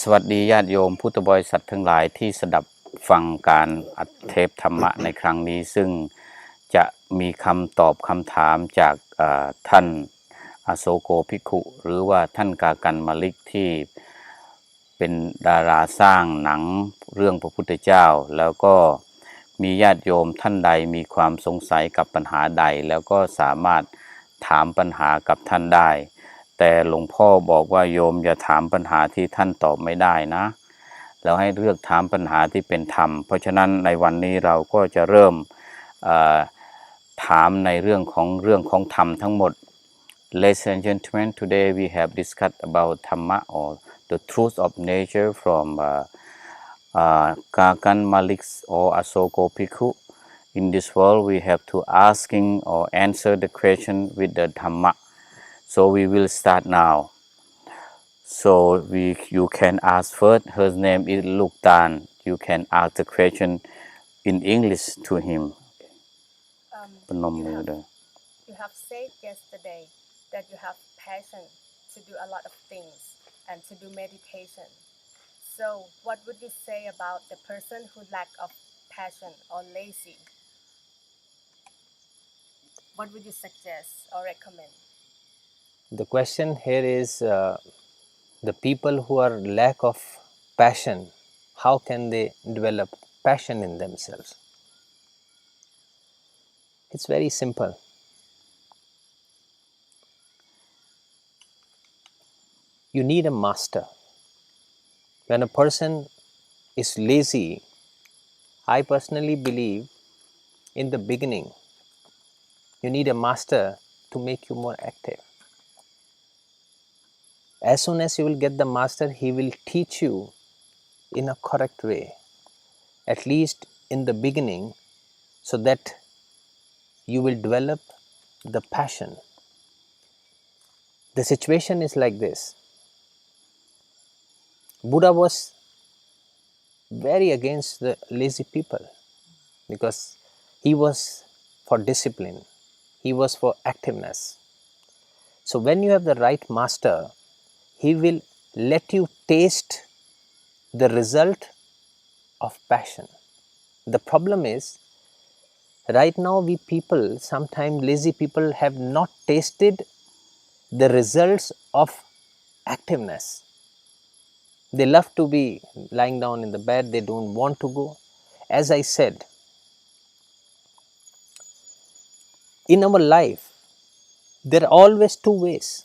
สวัสดีญาติโยมพุทธบริษัททั้งหลายที่สดับฟังการอัดเทปธรรมะในครั้งนี้ซึ่งจะมีคำตอบคำถามจากท่านอโสโกภิกขุหรือว่าท่านกากันมลิกที่เป็นดาราสร้างหนังเรื่องพระพุทธเจ้าแล้วก็มีญาติโยมท่านใดมีความสงสัยกับปัญหาใดแล้วก็สามารถถามปัญหากับท่านได้แต่หลวงพ่อบอกว่าโยมอย่าถามปัญหาที่ท่านตอบไม่ได้นะแล้วให้เลือกถามปัญหาที่เป็นธรรมเพราะฉะนั้นในวันนี้เราก็จะเริ่มถามในเรื่องของธรรมทั้งหมด Ladies and gentlemen, today we have discussed about Dhamma or the truth of nature from Kagan Malik's or Asoko Bhikkhu. In this world, we have to asking or answer the question with the Dhamma. So we will start now. So you can ask first. Her name is Lukdan. You can ask the question in English to him. You have said yesterday that you have passion to do a lot of things and to do meditation. So what would you say about the person who lack of passion or lazy? What would you suggest or recommend? The question here is the people who are lack of passion, how can they develop passion in themselves? It's very simple. You need a master. When a person is lazy, I personally believe in the beginning, you need a master to make you more active. As soon as you will get the master, he will teach you in a correct way, at least in the beginning, so that you will develop the passion. The situation is like this. Buddha was very against the lazy people because he was for discipline, he was for activeness. So when you have the right master, he will let you taste the result of passion. The problem is, right now we people, sometimes lazy people have not tasted the results of activeness. They love to be lying down in the bed, they don't want to go. As I said, in our life, there are always two ways.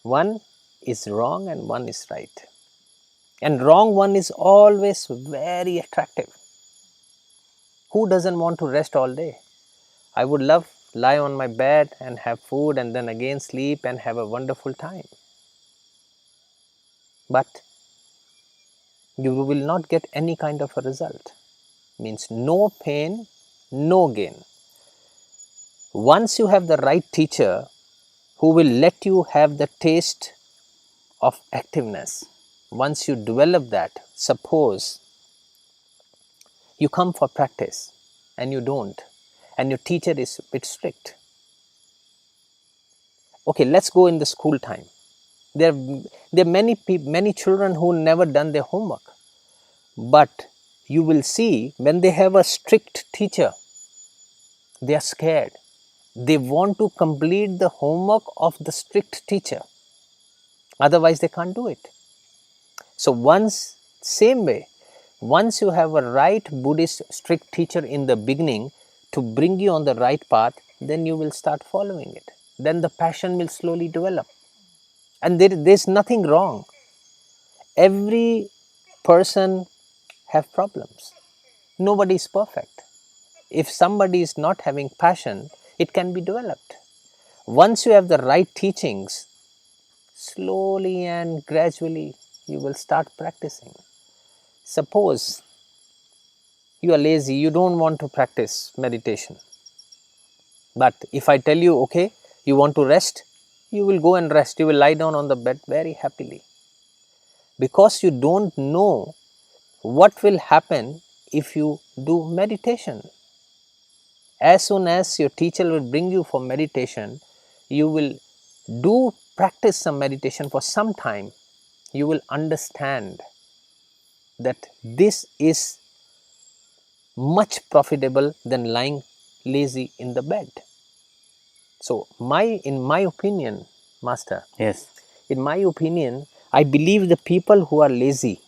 One is wrong and one is right. And wrong one is always very attractive. Who doesn't want to rest all day? I would love lie on my bed and have food and then again sleep and have a wonderful time. But you will not get any kind of a result. Means no pain, no gain. Once you have the right teacher who will let you have the taste of activeness, once you develop that, suppose you come for practice and you don't, and your teacher is a bit strict. Okay, let's go in the school time. There are many children who never done their homework. But you will see when they have a strict teacher, they are scared. They want to complete the homework of the strict teacher. Otherwise, they can't do it. So same way, once you have a right Buddhist strict teacher in the beginning to bring you on the right path, then you will start following it. Then the passion will slowly develop. And there's nothing wrong. Every person have problems. Nobody is perfect. If somebody is not having passion, it can be developed. Once you have the right teachings, slowly and gradually you will start practicing. Suppose you are lazy, you don't want to practice meditation. But if I tell you, okay, you want to rest, you will go and rest. You will lie down on the bed very happily. Because you don't know what will happen if you do meditation. As soon as your teacher will bring you for meditation, you will practice some meditation for some time. you will understand that this is much profitable than lying lazy in the bed. So in my opinion, Master, Yes. in my opinion, I believe the people who are lazy,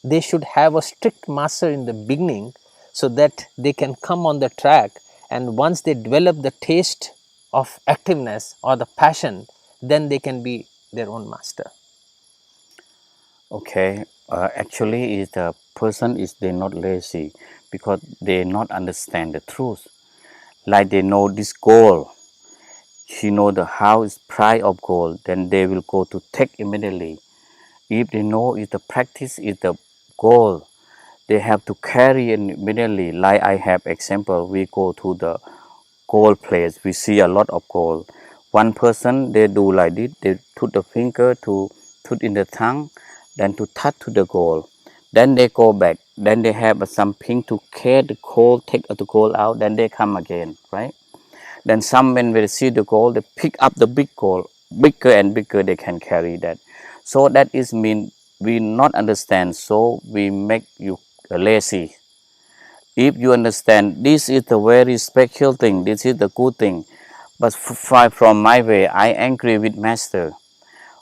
they should have a strict master in the beginning so that they can come on the track, and once they develop the taste of activeness or the passion, then they can be their own master. Okay. Actually, is the person is they not lazy because they not understand the truth. Like they know this goal. She know the how is price of gold. Then they will go to take immediately. If they know is the practice is the goal, they have to carry it immediately. Like I have example, we go to the gold place, we see a lot of gold. One person they do like this, they put the finger to put in the tongue, then to touch to the gold. Then they go back. Then they have something to carry the gold, take the gold out. Then they come again, right? Then some when they see the gold, they pick up the big gold, bigger and bigger they can carry that. So that is mean we not understand. So we make you lazy. If you understand this is the very special thing, this is the good thing. But from my way, I angry with master.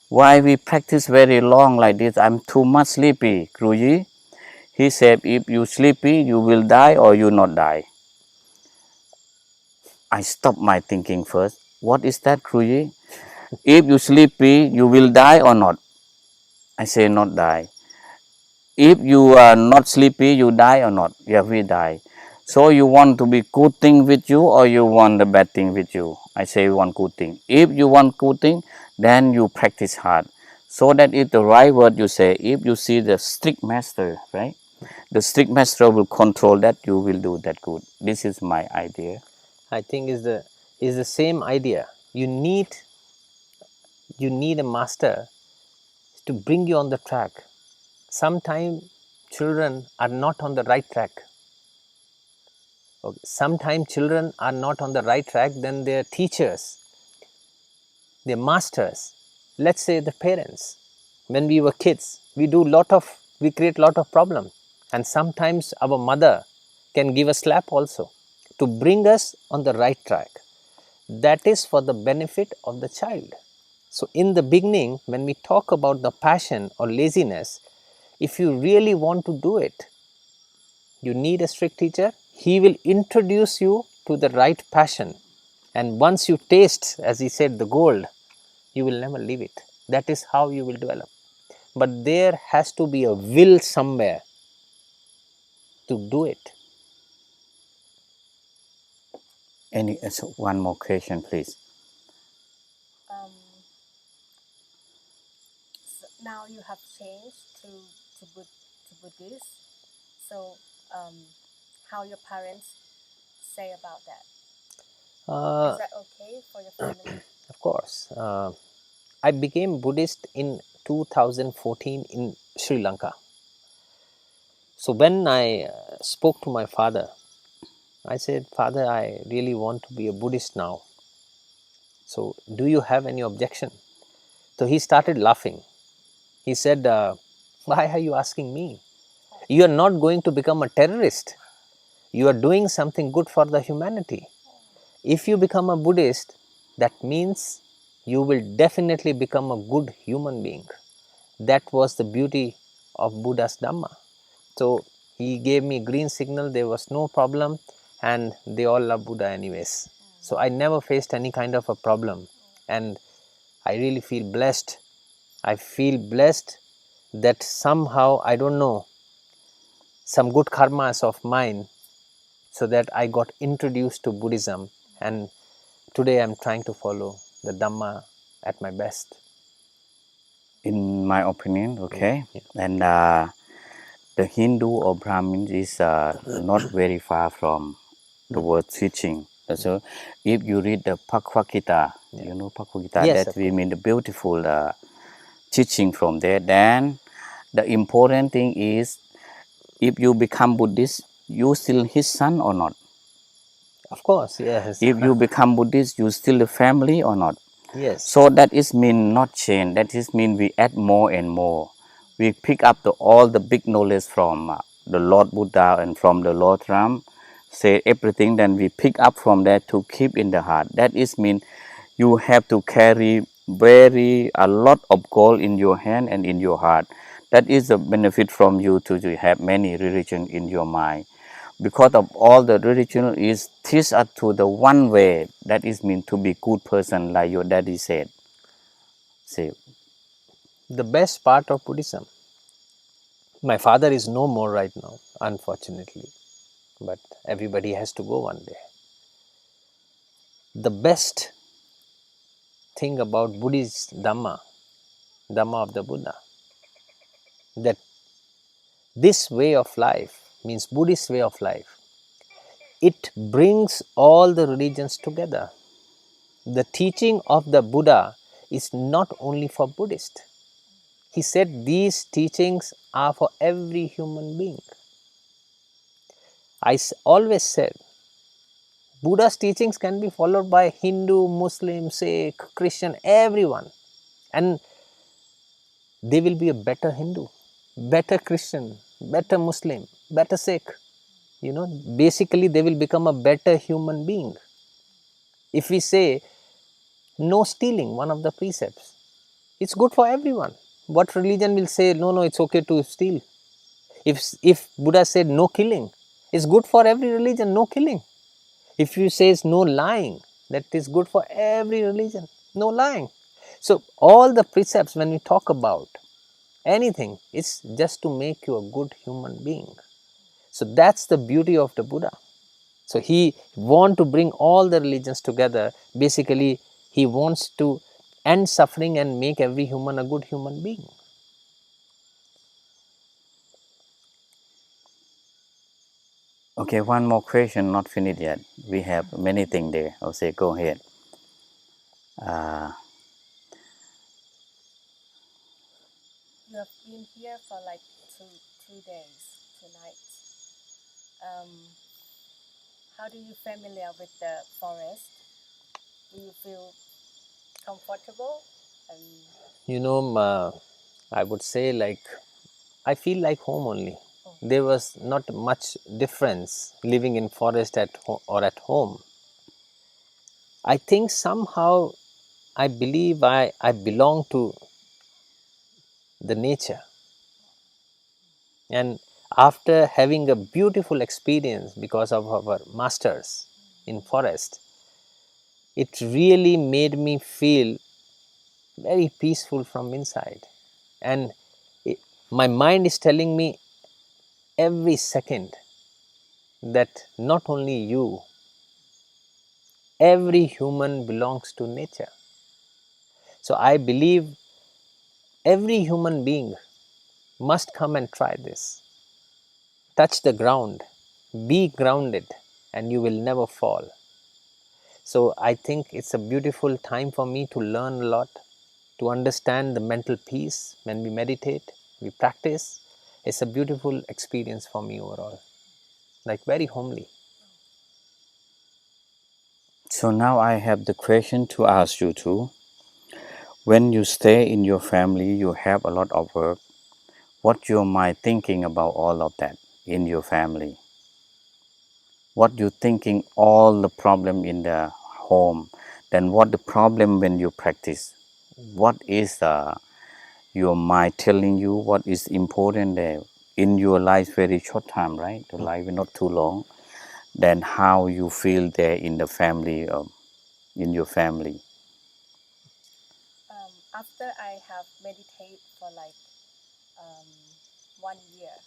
Why we practice very long like this? I'm too much sleepy, Guruji. He said, if you sleepy, you will die or you not die. I stop my thinking first. What is that, Guruji? If you sleepy, you will die or not? I say not die. If you are not sleepy, you die or not? Yeah, we die. So you want to be good thing with you or you want the bad thing with you? I say you want good thing. If you want good thing, then you practice hard. So that is the right word you say. If you see the strict master, right? The strict master will control that, you will do that good. This is my idea. I think is the same idea. You need a master to bring you on the track. Sometimes children are not on the right track. Okay. Sometimes children are not on the right track, then their teachers, their masters, let's say the parents, when we were kids, we create lot of problems, and sometimes our mother can give a slap also to bring us on the right track. That is for the benefit of the child. So in the beginning, when we talk about the passion or laziness, if you really want to do it, you need a strict teacher. He will introduce you to the right passion, and once you taste, as he said, the gold, you will never leave it. That is how you will develop. But there has to be a will somewhere to do it. One more question, please. So now you have changed to Buddhist. So how your parents say about that? Is that okay for your family? Of course. I became Buddhist in 2014 in Sri Lanka. So when I spoke to my father, I said, Father, I really want to be a Buddhist now. So do you have any objection? So he started laughing. He said, why are you asking me? You are not going to become a terrorist. You are doing something good for the humanity. If you become a Buddhist, that means you will definitely become a good human being. That was the beauty of Buddha's Dhamma. So he gave me green signal, there was no problem, and they all love Buddha anyways. So I never faced any kind of a problem, and I really feel blessed. I feel blessed that somehow, I don't know, some good karmas of mine, so that I got introduced to Buddhism, and today I am trying to follow the Dhamma at my best. In my opinion, okay. Yeah. And the Hindu or Brahmin is not very far from the word teaching. So if you read the Bhagavad Gita, you know Bhagavad Gita, Yes, that we mean the beautiful teaching from there. Then the important thing is, if you become Buddhist, you still his son or not? Of course, yes. If you become Buddhist, you still the family or not? Yes. So that is mean not change. That is mean we add more and more. We pick up all the big knowledge from the Lord Buddha and from the Lord Ram. Say everything, then we pick up from that to keep in the heart. That is mean you have to carry a lot of gold in your hand and in your heart. That is the benefit from you to have many religion in your mind. Because of all the religion is teach us to the one way. That is mean to be good person, like your daddy said. See, The best part of Buddhism. My father is no more right now, unfortunately, but everybody has to go one day. The best thing about Buddhist Dhamma of the Buddha, that this way of life, means Buddhist way of life, it brings all the religions together. The teaching of the Buddha is not only for Buddhists. He said these teachings are for every human being. I always said Buddha's teachings can be followed by Hindu, Muslim, Sikh, Christian, everyone, and they will be a better Hindu, better Christian, better Muslim, better Sikh. Basically they will become a better human being. If we say no stealing, one of the precepts, it's good for everyone. What religion will say no, it's okay to steal? If Buddha said no killing, it's good for every religion, no killing. If you say no lying, that is good for every religion, no lying. So all the precepts, when we talk about anything, it's just to make you a good human being. So that's the beauty of the Buddha. So he wants to bring all the religions together. Basically, he wants to end suffering and make every human a good human being. okay, one more question, not finished yet. We have many things there. I'll say, go ahead. You have been here for like two days, 2 nights. How do you familiar with the forest? Do you feel comfortable? I would say I feel like home only. There was not much difference living in forest or at home. I think somehow I believe I belong to the nature. And after having a beautiful experience because of our masters in forest, it really made me feel very peaceful from inside. And my mind is telling me every second that not only you, every human belongs to nature. So I believe every human being must come and try this. Touch the ground, be grounded, and you will never fall. So I think it's a beautiful time for me to learn a lot, to understand the mental peace when we meditate, we practice. It's a beautiful experience for me overall, like very homely. So now I have the question to ask you too. When you stay in your family, you have a lot of work. What your mind thinking about all of that in your family? What you thinking all the problem in the home? Then what the problem when you practice? What is your mind telling you? What is important there in your life? Very short time, right? The life is not too long. Then how you feel there in the family, in your family? After I have meditated for like 1 year,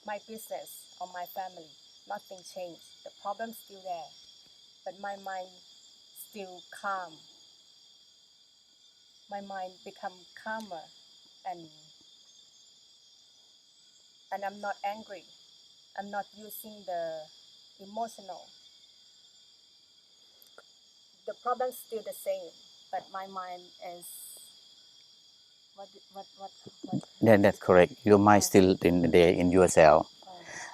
my business or my family, nothing changed. The problem's still there, but my mind still calm. My mind become calmer, and I'm not angry. I'm not using the emotional. The problem's still the same, but my mind is what. That's correct. Your mind still in there in yourself.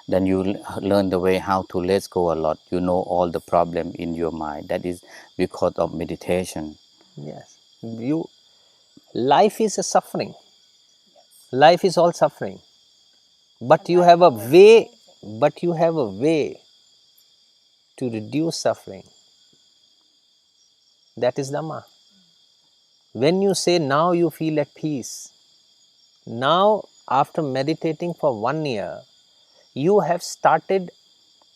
then you learn the way how to let go a lot. You know all the problem in your mind. That is because of meditation. Yes. Life is a suffering. Life is all suffering. But And you life have a always way, changing. but you have a way to reduce suffering. That is Dhamma. When you say now you feel at peace, now after meditating for 1 year, you have started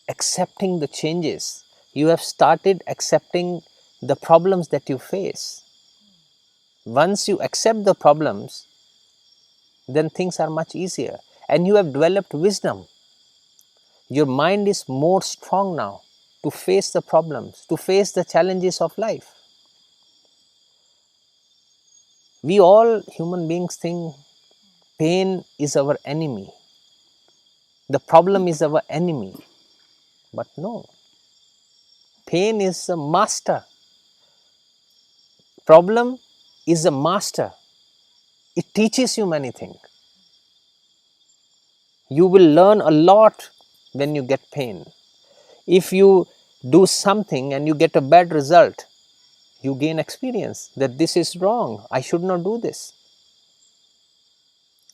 accepting the changes. You have started accepting the problems that you face. Once you accept the problems, then things are much easier. And you have developed wisdom. Your mind is more strong now to face the problems, to face the challenges of life. We all human beings think pain is our enemy. The problem is our enemy. But no. Pain is a master. Problem is a master. It teaches you many things. You will learn a lot when you get pain. If you do something and you get a bad result, you gain experience that this is wrong, I should not do this.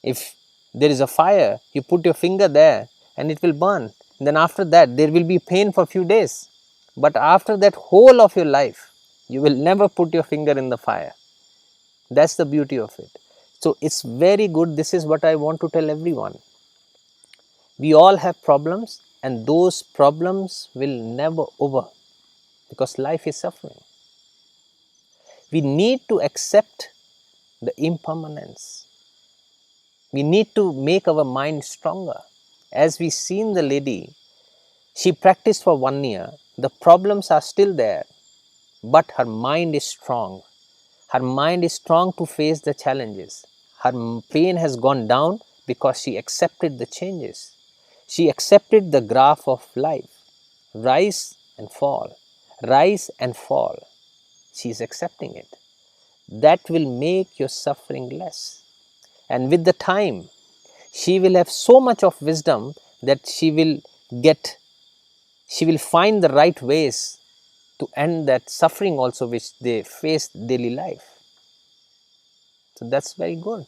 If there is a fire, you put your finger there and it will burn. Then after that, there will be pain for a few days. But after that whole of your life, you will never put your finger in the fire. That's the beauty of it. So it's very good. This is what I want to tell everyone. We all have problems, and those problems will never over because life is suffering. We need to accept the impermanence. We need to make our mind stronger. As we seen the lady, she practiced for 1 year. The problems are still there, but her mind is strong. Her mind is strong to face the challenges. Her pain has gone down because she accepted the changes. She accepted the graph of life, rise and fall, rise and fall. She is accepting it. That will make your suffering less. And with the time, she will have so much of wisdom that she will find the right ways to end that suffering also which they face daily life. So that's very good.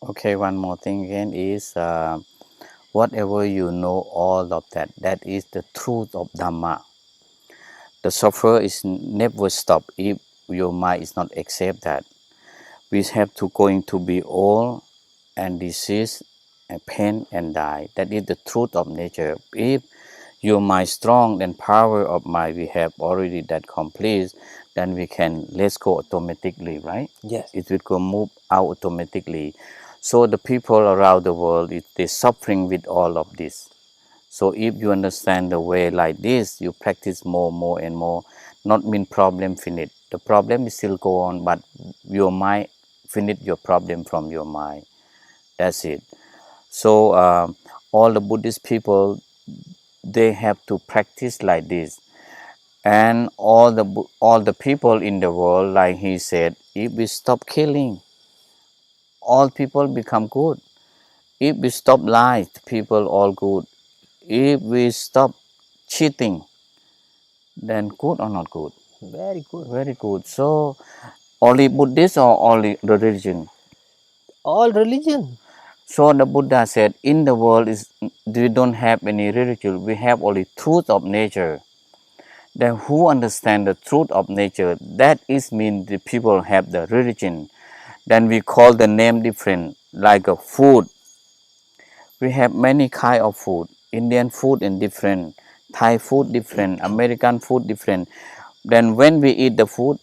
Okay, one more thing again is whatever you know, all of that, that is the truth of Dhamma. The suffer is never stop if your mind is not accept that. We have to going to be old and disease and pain and die. That is the truth of nature. If your mind strong, then power of mind we have already that complete, then we can let go automatically, right? Yes. It will go move out automatically. So the people around the world, they're suffering with all of this. So if you understand the way like this, you practice more and more, not mean problem finish. The problem is still go on, but your mind finish your problem from your mind. That's it. So all the Buddhist people, they have to practice like this. And all the people in the world, like he said, if we stop killing, all people become good. If we stop lies, people all good. If we stop cheating, then good or not good? Very good. Very good. So only Buddhist or only the religion? All religion. So the Buddha said, in the world we don't have any religion. We have only truth of nature. Then who understand the truth of nature? That is mean the people have the religion. Then we call the name different, like a food. We have many kind of food. Indian food is different, Thai food different, American food different. Then when we eat the food,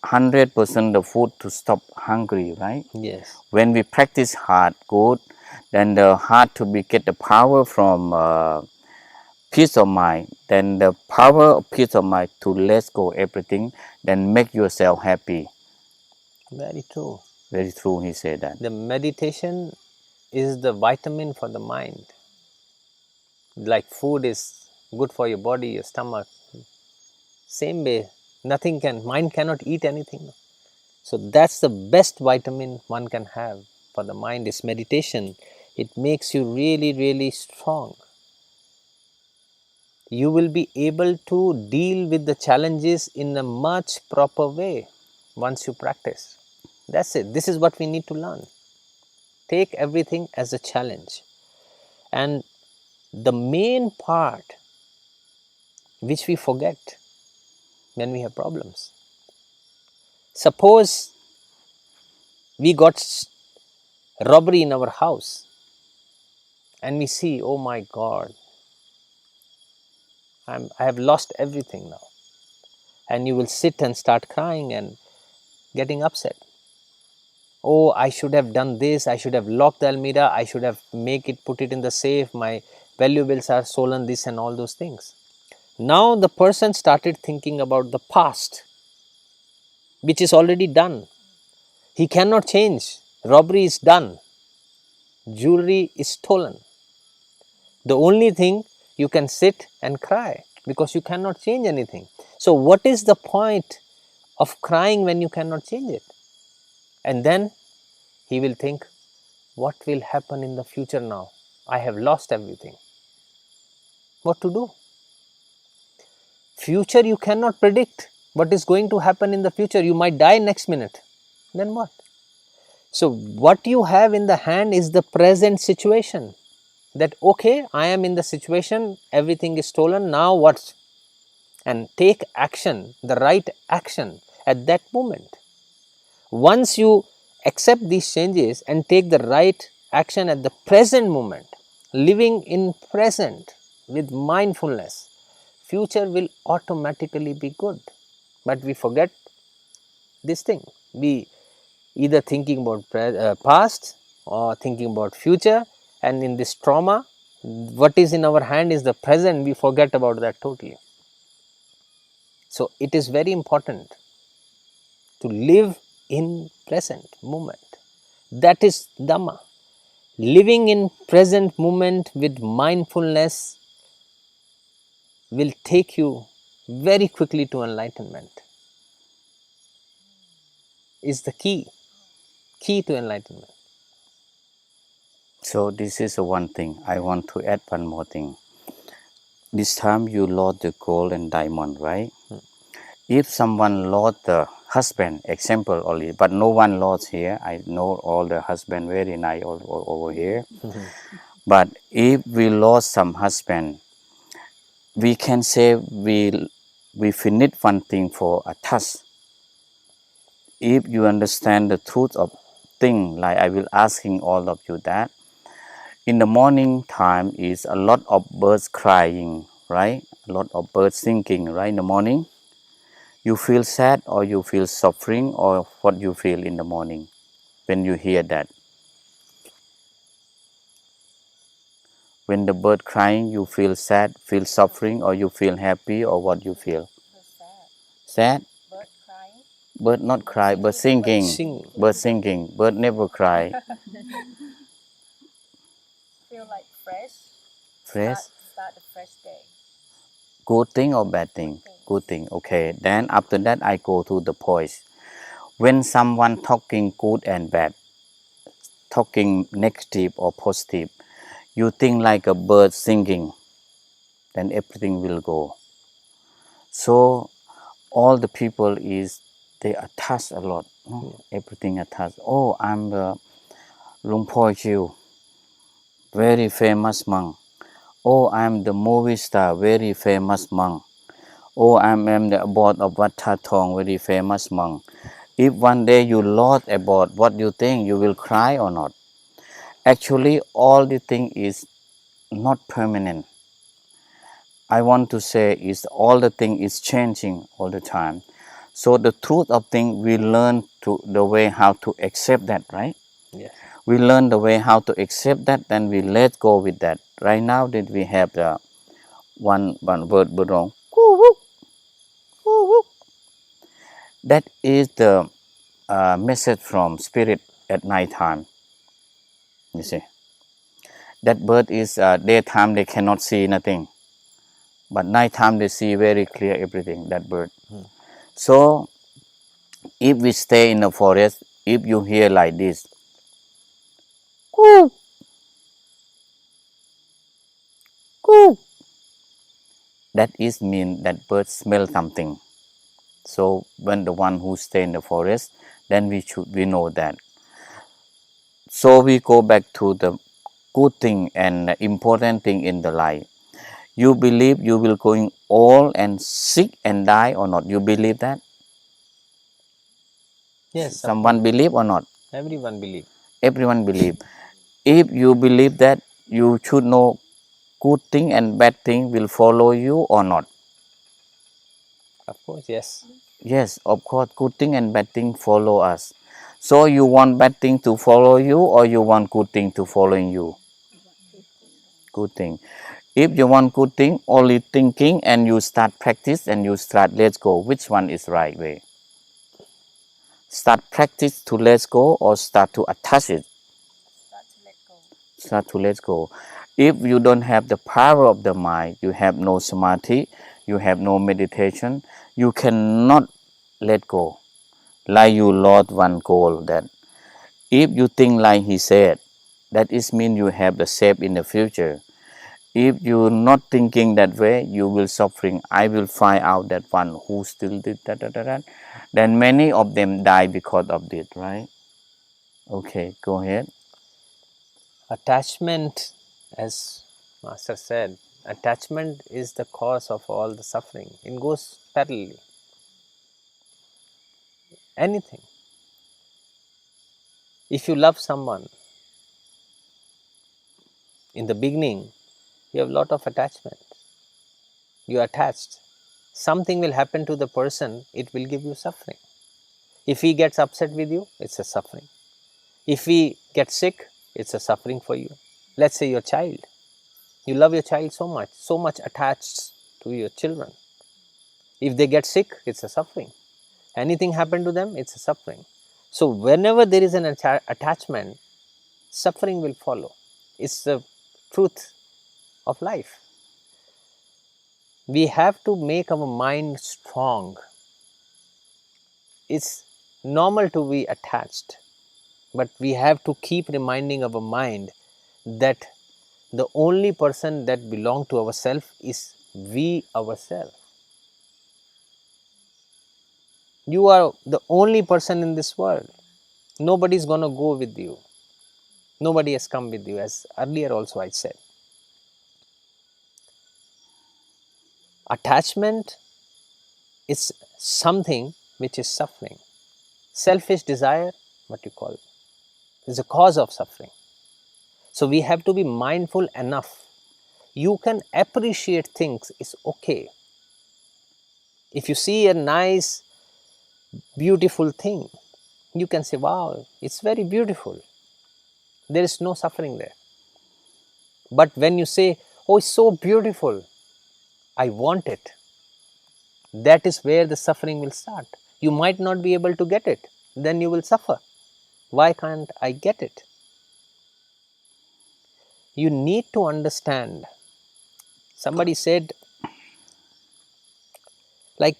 100% the food to stop hungry, right? Yes. When we practice hard, good, then the heart to be get the power from peace of mind. Then the power of peace of mind to let go everything, then make yourself happy. Very true. Very true, he said that. The meditation is the vitamin for the mind. Like food is good for your body, your stomach. Same way, mind cannot eat anything. So that's the best vitamin one can have for the mind is meditation. It makes you really, really strong. You will be able to deal with the challenges in a much proper way once you practice. That's it. This is what we need to learn. Take everything as a challenge. And the main part which we forget when we have problems. Suppose we got robbery in our house and we see, oh my God, I have lost everything now. And you will sit and start crying and getting upset. Oh, I should have done this, I should have locked the almirah, I should have put it in the safe, my valuables are stolen, this and all those things. Now the person started thinking about the past, which is already done. He cannot change. Robbery is done. Jewelry is stolen. The only thing, you can sit and cry because you cannot change anything. So what is the point of crying when you cannot change it? And then he will think, what will happen in the future now? I have lost everything. What to do? Future you cannot predict. What is going to happen in the future? You might die next minute. Then what? So what you have in the hand is the present situation. That okay, I am in the situation, everything is stolen, now what? And take action, the right action at that moment. Once you accept these changes and take the right action at the present moment, living in present with mindfulness, future will automatically be good. But we forget this thing. We either thinking about past or thinking about future, and in this trauma, what is in our hand is the present, we forget about that totally. So it is very important to live in present moment. That is Dhamma. Living in present moment with mindfulness will take you very quickly to enlightenment. Is the key to enlightenment. So this is one thing. I want to add one more thing. This time you lost the gold and diamond, right? If someone lost the husband, example only, but no one lost here. I know all the husband very nice over here. But if we lost some husband, we can say we finished one thing for a task. If you understand the truth of thing, like I will asking all of you that, in the morning time is a lot of birds crying, right? A lot of birds singing, right? In the morning, you feel sad or you feel suffering, or what you feel in the morning when you hear that? When the bird crying, you feel sad, feel suffering, or you feel happy, or what you feel? Sad. Bird crying. Bird not cry, bird singing. Sing. Bird singing. Bird never cry. Feel like fresh. Fresh. Start a fresh day. Good thing or bad thing? Good thing. Okay. Then after that, I go to the point. When someone talking good and bad, talking negative or positive, you think like a bird singing, then everything will go. So all the people is, they attach a lot. Everything attached. Oh, I'm the Hluang Po Chiu, very famous monk. Oh, I'm the movie star, very famous monk. Oh, I'm the abbot of Wat Tha Thong, very famous monk. If one day you lost about what you think, you will cry or not? Actually, all the thing is not permanent. I want to say is all the thing is changing all the time. So the truth of thing, we learn to the way how to accept that, right? Yes. We learn the way how to accept that, then we let go with that. Right now that we have the one word wrong. That is the message from spirit at night time. You see, that bird is daytime they cannot see nothing, but night time they see very clear everything. That bird. So if we stay in the forest, if you hear like this, Woo! That is mean that bird smell something. So when the one who stay in the forest, then we know that. So we go back to the good thing and important thing in the life. You believe you will going old and sick and die or not? You believe that? Yes, Someone believe or not? everyone believe. Everyone believe. If you believe that, you should know good thing and bad thing will follow you or not. Of course, yes. Yes, of course, good thing and bad thing follow us. So you want bad thing to follow you or you want good thing to following you? Good thing. If you want good thing, only thinking and you start practice and you start let's go. Which one is right way? Start practice to let's go or start to attach it? Start to let go. Start to let go. If you don't have the power of the mind, you have no samadhi, you have no meditation, you cannot let go. Like you lost one goal that if you think like he said, that is mean you have the shape in the future. If you're not thinking that way, you will suffering. I will find out that one who still did that. Then many of them die because of this, right? Okay, go ahead. Attachment, as Master said, attachment is the cause of all the suffering. It goes parallelly. Anything. If you love someone, in the beginning, you have a lot of attachment. You are attached. Something will happen to the person, it will give you suffering. If he gets upset with you, it's a suffering. If he gets sick, it's a suffering for you. Let's say your child. You love your child so much attached to your children. If they get sick, it's a suffering. Anything happen to them, it's a suffering. So whenever there is an attachment, suffering will follow. It's the truth of life. We have to make our mind strong. It's normal to be attached, but we have to keep reminding our mind that the only person that belong to ourselves is we ourselves. You are the only person in this world. Nobody is going to go with you. Nobody has come with you, as earlier also I said. Attachment is something which is suffering. Selfish desire, what you call it, is a cause of suffering. So we have to be mindful enough. You can appreciate things, it's okay. If you see a nice, beautiful thing, you can say, wow, it's very beautiful. There is no suffering there. But when you say, oh, it's so beautiful, I want it, that is where the suffering will start. You might not be able to get it, then you will suffer. Why can't I get it? You need to understand. Somebody said, like,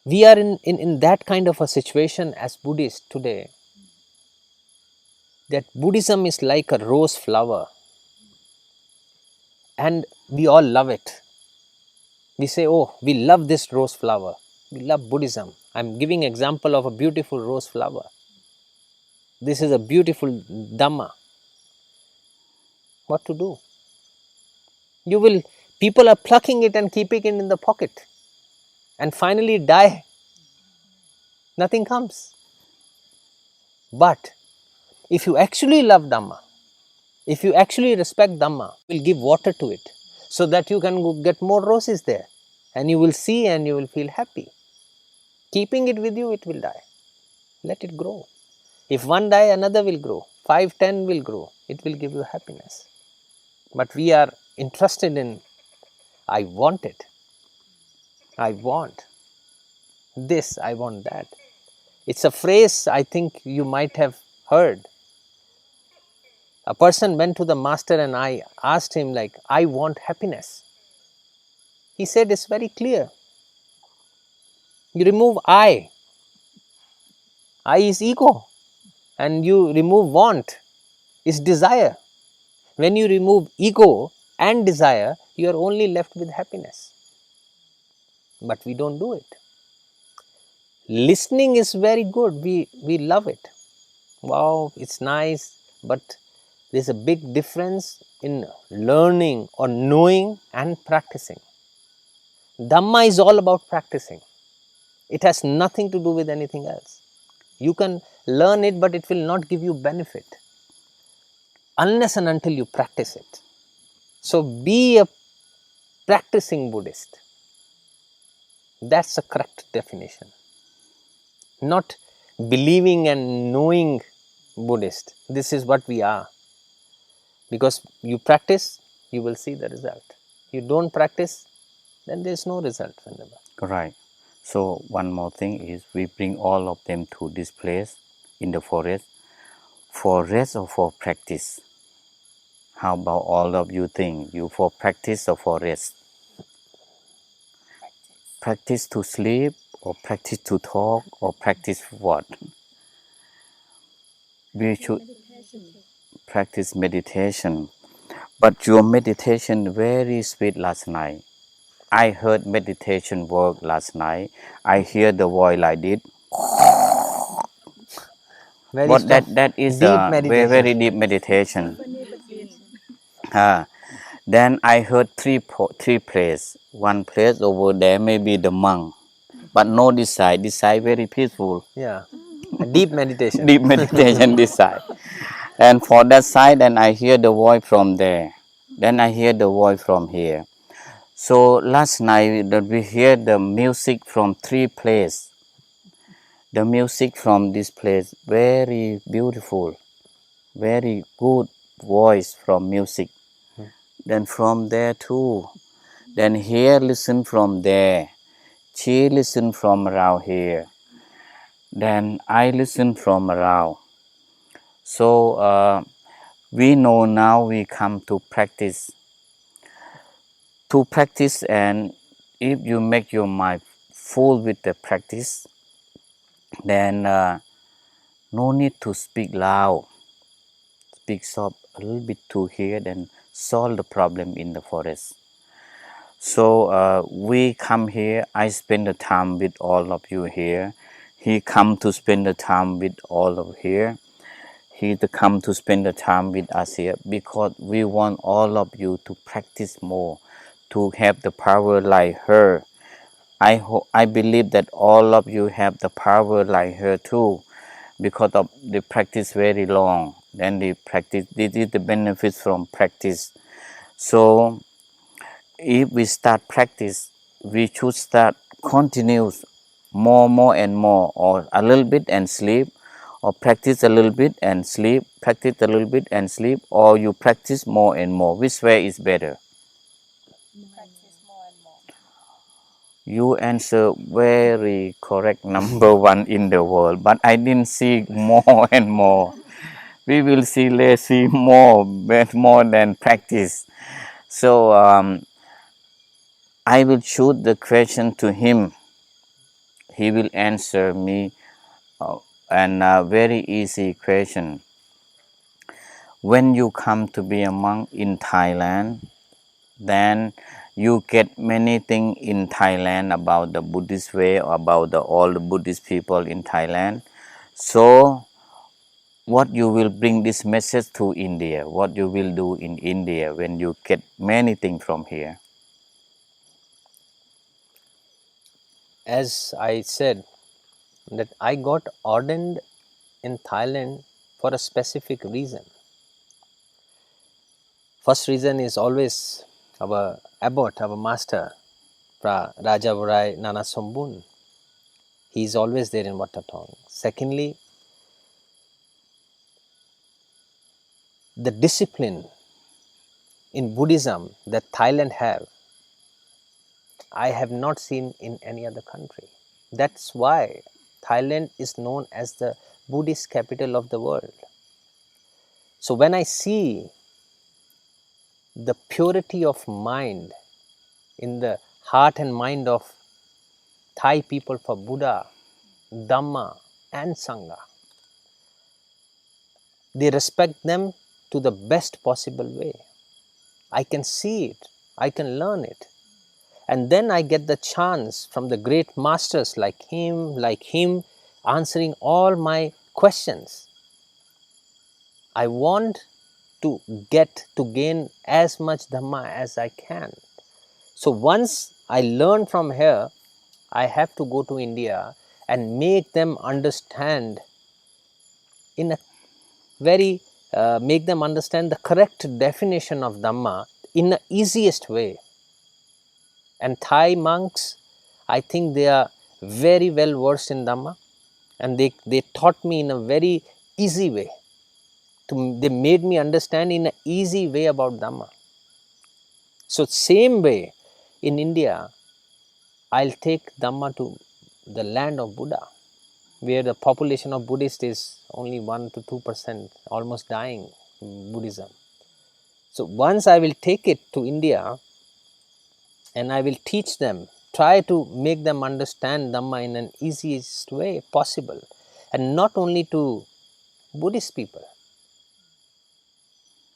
we are in that kind of a situation as Buddhists today, that Buddhism is like a rose flower and we all love it. We say, oh, we love this rose flower. We love Buddhism. I'm giving example of a beautiful rose flower. This is a beautiful Dhamma. What to do? People are plucking it and keeping it in the pocket and finally die. Nothing comes. But if you actually love Dhamma, if you actually respect Dhamma, you will give water to it so that you can get more roses there and you will see and you will feel happy. Keeping it with you, it will die. Let it grow. If one die, another will grow. 5, 10 will grow. It will give you happiness. But we are interested in, I want it. I want this, I want that. It's a phrase I think you might have heard. A person went to the master and I asked him, like, I want happiness. He said, it's very clear. You remove I. I is ego. And you remove want, is desire. When you remove ego, and desire, you are only left with happiness. But we don't do it. Listening is very good, we love it. Wow, it's nice, but there's a big difference in learning or knowing and practicing. Dhamma is all about practicing. It has nothing to do with anything else. You can learn it, but it will not give you benefit unless and until you practice it. So be a practicing Buddhist. That's the correct definition. Not believing and knowing Buddhist. This is what we are. Because you practice, you will see the result. You don't practice, then there is no result. Right. So one more thing is we bring all of them to this place in the forest for rest or for practice. How about all of you think? You for practice or for rest? Practice to sleep or practice to talk or practice what? We should practice meditation. But your meditation very sweet last night. I heard meditation work last night. I hear the voice like this. Very But strong. that is Deep a meditation. very deep meditation. Then I heard three places. One place over there may be the monk, but no this side. This side very peaceful. Yeah, a deep meditation. Deep meditation this side. And for that side, then I hear the voice from there. Then I hear the voice from here. So last night that we hear the music from three places. The music from this place very beautiful, very good voice from music. Then from there too. Then here listen from there. She listen from around here. Then I listen from around. So we know now we come to practice. To practice, and if you make your mind full with the practice, then no need to speak loud. Speak soft a little bit to hear, then solve the problem in the forest. So we come here. I spend the time with all of you here. He come to spend the time with all of here. He to come to spend the time with us here because we want all of you to practice more, to have the power like her. I believe that all of you have the power like her too, because of the practice very long. Then the practice, this is the benefits from practice. So if we start practice, we should start continuous more and more, or a little bit and sleep, or practice a little bit and sleep, practice a little bit and sleep, or you practice more and more. Which way is better? Practice more and more. You answer very correct, number one in the world, but I didn't see more and more. We will see less, see more, but more than practice. So I will shoot the question to him. He will answer me, and a very easy question. When you come to be a monk in Thailand, then you get many things in Thailand about the Buddhist way, about all the Buddhist people in Thailand. So what you will bring this message to India, what you will do in India when you get many things from here? As I said, that I got ordained in Thailand for a specific reason. First reason is always our abbot, our master, Raja Varai Nana Sombun. He is always there in Watatong. Secondly, the discipline in Buddhism that Thailand have, I have not seen in any other country. That's why Thailand is known as the Buddhist capital of the world. So when I see the purity of mind in the heart and mind of Thai people for Buddha, Dhamma and Sangha, they respect them to the best possible way. I can see it, I can learn it. And then I get the chance from the great masters like him, answering all my questions. I want to gain as much Dhamma as I can. So once I learn from here, I have to go to India and make them understand in a very, make them understand the correct definition of Dhamma in the easiest way. And Thai monks, I think they are very well versed in Dhamma, and they taught me in a very easy way. They made me understand in an easy way about Dhamma. So same way in India, I'll take Dhamma to the land of Buddha, where the population of Buddhists is only 1 to 2%, almost dying in Buddhism. So once I will take it to India, and I will teach them, try to make them understand Dhamma in an easiest way possible, and not only to Buddhist people,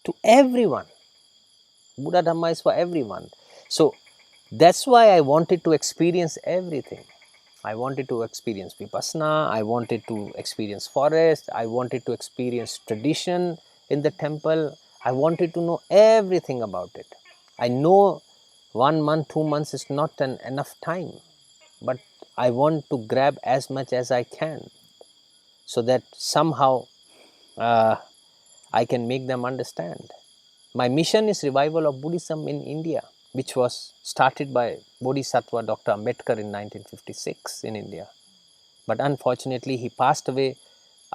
to everyone. Buddha Dhamma is for everyone. So that's why I wanted to experience everything. I wanted to experience Vipassana, I wanted to experience forest, I wanted to experience tradition in the temple, I wanted to know everything about it. I know 1 month, 2 months is not enough time, but I want to grab as much as I can, so that somehow I can make them understand. My mission is revival of Buddhism in India, which was started by Bodhisattva Dr. Ambedkar in 1956 in India. But unfortunately, he passed away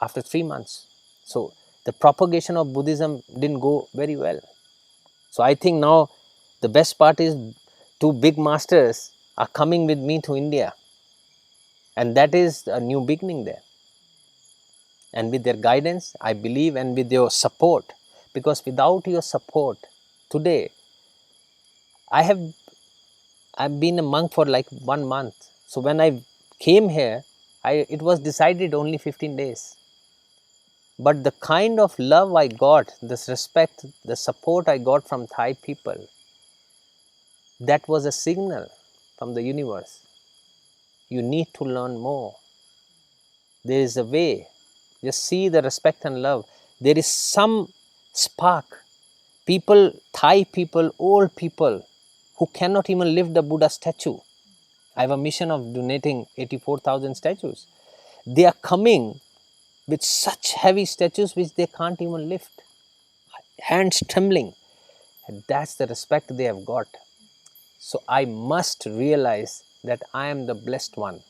after 3 months. So the propagation of Buddhism didn't go very well. So I think now the best part is 2 big masters are coming with me to India, and that is a new beginning there. And with their guidance, I believe, and with your support, because without your support today, I've been a monk for like 1 month. So when I came here, it was decided only 15 days. But the kind of love I got, this respect, the support I got from Thai people, that was a signal from the universe. You need to learn more. There is a way. Just see the respect and love. There is some spark. People, Thai people, old people, who cannot even lift the Buddha statue. I have a mission of donating 84,000 statues. They are coming with such heavy statues which they can't even lift. Hands trembling. And that's the respect they have got. So I must realize that I am the blessed one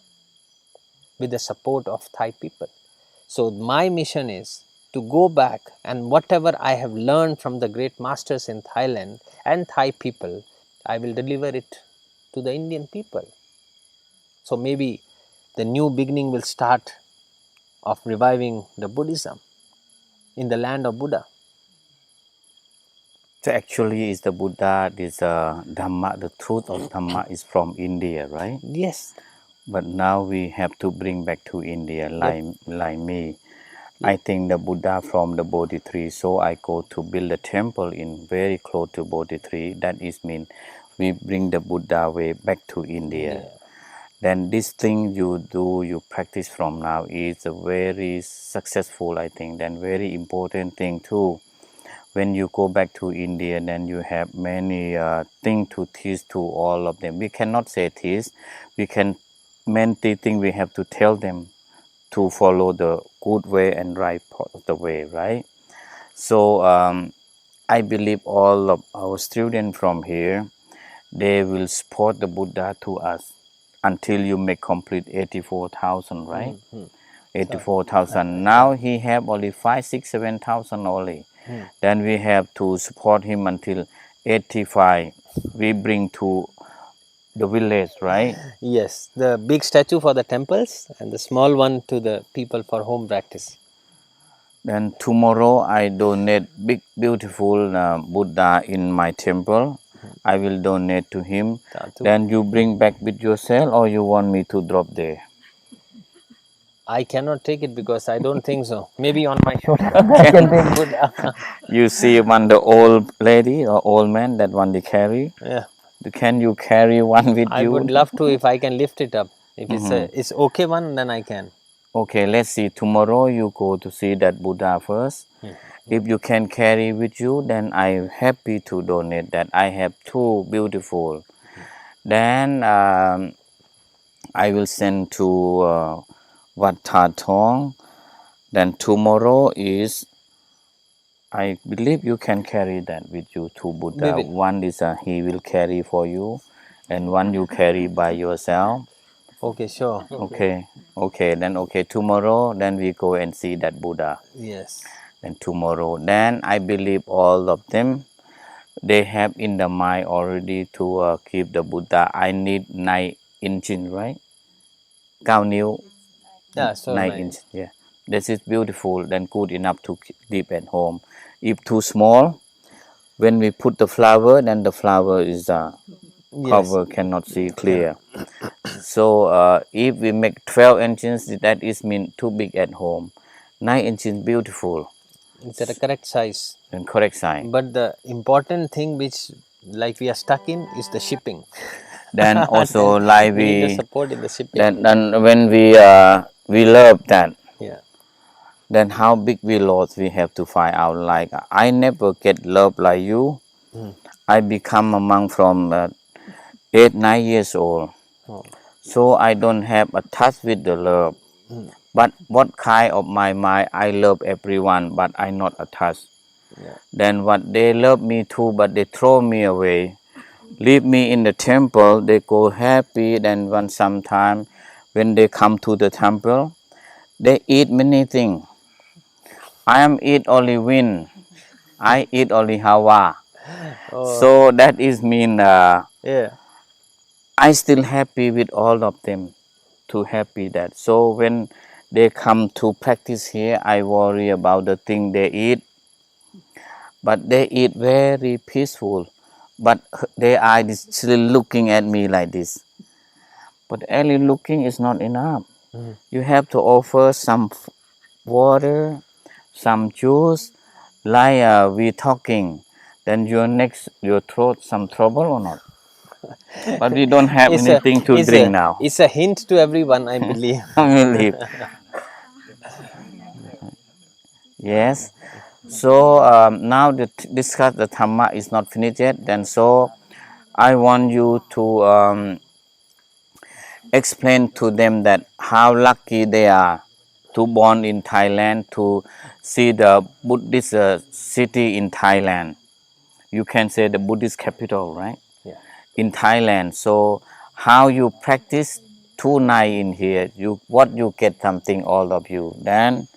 with the support of Thai people. So my mission is to go back, and whatever I have learned from the great masters in Thailand and Thai people, I will deliver it to the Indian people. So maybe the new beginning will start of reviving the Buddhism in the land of Buddha. So actually, is the Buddha, this Dhamma, the truth of Dhamma is from India, right? Yes. But now we have to bring back to India, like me. I think the Buddha from the Bodhi tree, so I go to build a temple in very close to Bodhi tree. That is mean we bring the Buddha way back to India. Then this thing you do, you practice from now is a very successful, I think, then very important thing too. When you go back to India, then you have many things to teach to all of them. We cannot say teach, we can, many things we have to tell them to follow the good way and right part of the way, right? So I believe all of our students from here, they will support the Buddha to us until you make complete 84,000, right? 84,000. Now he have only 5, 6, 7,000 only. Then we have to support him until 85. We bring to the village, right? Yes, the big statue for the temples and the small one to the people for home practice. Then tomorrow I donate big beautiful Buddha in my temple. I will donate to him. Then you bring back with yourself, or you want me to drop there? I cannot take it because I don't think so. Maybe on my shoulder I can take Buddha. You see one the old lady or old man that one they carry. Yeah. Can you carry one with I you? would love to if I can lift it up. If it's okay one, then I can. Okay, let's see. Tomorrow you go to see that Buddha first. If you can carry with you, then I'm happy to donate that. I have two beautiful. Then I will send to Wat Tha Thong. Then tomorrow is, I believe you can carry that with you to Buddha. We will. One is he will carry for you, and one you carry by yourself. Okay, sure. Okay. Then tomorrow, then we go and see that Buddha. Yes. And tomorrow, then I believe all of them, they have in the mind already to keep the Buddha. I need 9 inches, right? 9 นิ้ว Yeah, so 9 inches, yeah. This is beautiful, then good enough to keep at home. If too small, when we put the flower, then the flower is cover, cannot see clear. So if we make 12 inches, that is mean too big at home. 9 inches beautiful. It's at a correct size. And correct size. But the important thing which like we are stuck in is the shipping. Then also like we need the support in the shipping. Then when we love that, Yeah. then how big we lost, we have to find out. Like I never get love like you. I become a monk from 8-9 years old. So I don't have a touch with the love. But what kind of my mind, I love everyone, but I not attached. Yeah. Then what they love me too, but they throw me away. Leave me in the temple, they go happy. Then one sometime when they come to the temple, they eat many things. I am eat only wind. I eat only hawa. So that is mean Yeah. I still happy with all of them. Too happy that. So when they come to practice here, I worry about the thing they eat. But they eat very peaceful. But they are still looking at me like this. But only looking is not enough. You have to offer some water, some juice, like we talking. Then your throat some trouble or not? But we don't have anything to drink now. It's a hint to everyone, I believe. I believe. Yes. So now the discuss the Dhamma is not finished yet. Then so I want you to explain to them that how lucky they are to born in Thailand, to see the Buddhist city in Thailand. You can say the Buddhist capital, right? Yeah. In Thailand. So how you practice 2 nights in here, what you get something, all of you. Then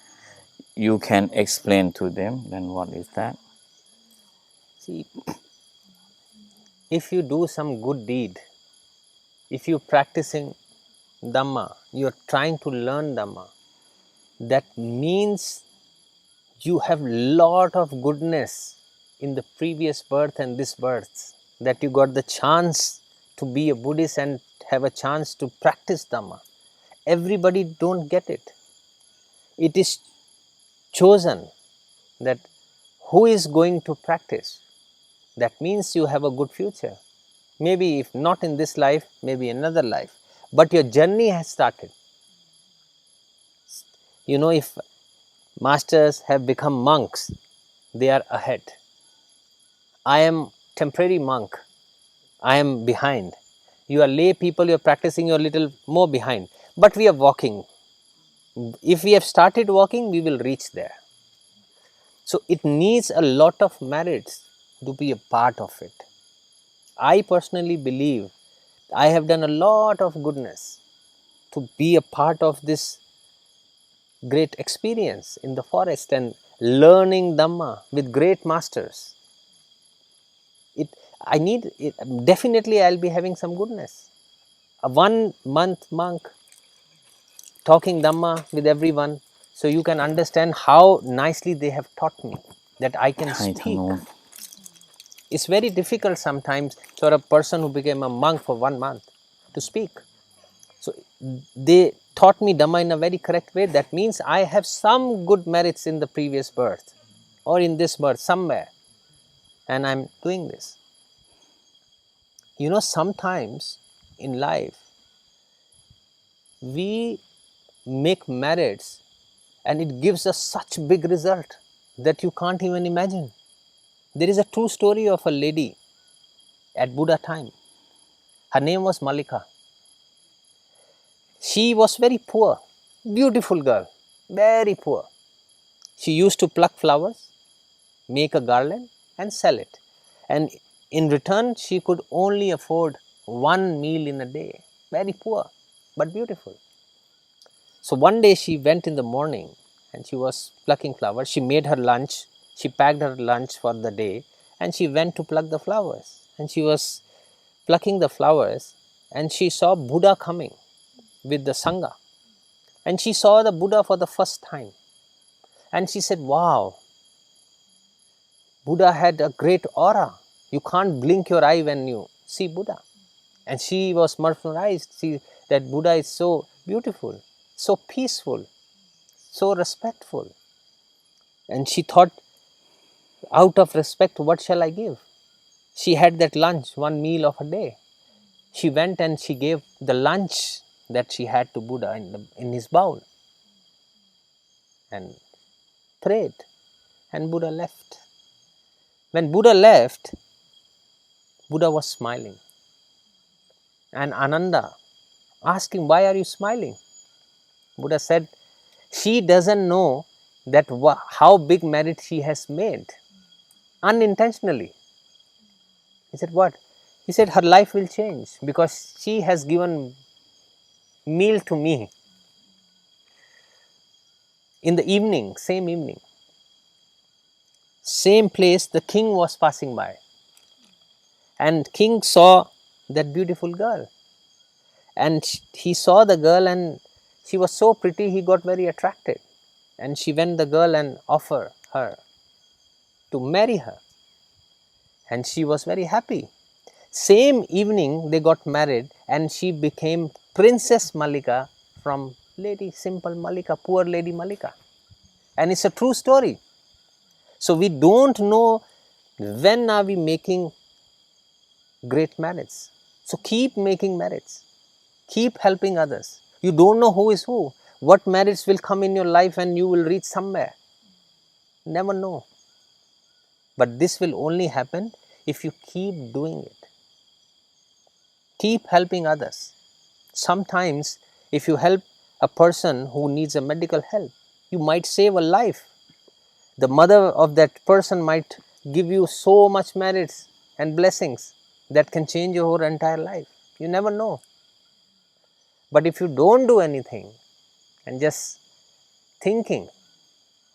you can explain to them. Then what is that? See, if you do some good deed, if you practicing Dhamma, you are trying to learn Dhamma, that means you have lot of goodness in the previous birth and this birth, that you got the chance to be a Buddhist and have a chance to practice Dhamma. Everybody don't get it. It is chosen that who is going to practice. That means you have a good future. Maybe if not in this life, maybe another life. But your journey has started. You know, if masters have become monks, they are ahead. I am temporary monk. I am behind. You are lay people, you are practicing, you are little more behind. But we are walking. If we have started walking, we will reach there. So it needs a lot of merits to be a part of it. I personally believe I have done a lot of goodness to be a part of this great experience in the forest and learning Dhamma with great masters. Definitely I'll be having some goodness. A 1 month monk talking Dhamma with everyone, so you can understand how nicely they have taught me that I can speak. It's very difficult sometimes for a person who became a monk for 1 month to speak. So taught me Dhamma in a very correct way, that means I have some good merits in the previous birth or in this birth somewhere, and I'm doing this. You know, sometimes in life we make merits and it gives us such big result that you can't even imagine. There is a true story of a lady at Buddha time. Her name was Malika. She was very poor, beautiful girl, very poor. She used to pluck flowers, make a garland and sell it. And in return, she could only afford one meal in a day. Very poor, but beautiful. So one day she went in the morning and she was plucking flowers. She made her lunch. She packed her lunch for the day and she went to pluck the flowers. And she was plucking the flowers and she saw Buddha coming with the Sangha. And she saw the Buddha for the first time. And she said, wow, Buddha had a great aura. You can't blink your eye when you see Buddha. And she was mesmerized. See that Buddha is so beautiful, so peaceful, so respectful. And she thought, out of respect, what shall I give? She had that lunch, one meal of a day. She went and she gave the lunch that she had to Buddha in his bowl and prayed, and Buddha left. When Buddha left, Buddha was smiling, and Ananda asked him, why are you smiling? Buddha said, she doesn't know that how big merit she has made unintentionally. He said, what? He said, her life will change because she has given meal to me. In the evening, same place, the king was passing by, and king saw that beautiful girl, and he saw the girl and she was so pretty, he got very attracted, and she went the girl and offered her to marry her, and she was very happy. Same evening they got married and she became Princess Malika from lady simple Malika, poor lady Malika. And it's a true story. So we don't know when are we making great merits. So keep making merits. Keep helping others. You don't know who is who. What merits will come in your life and you will reach somewhere. Never know. But this will only happen if you keep doing it. Keep helping others. Sometimes if you help a person who needs a medical help, you might save a life. The mother of that person might give you so much merits and blessings that can change your whole entire life. You never know. But if you don't do anything and just thinking,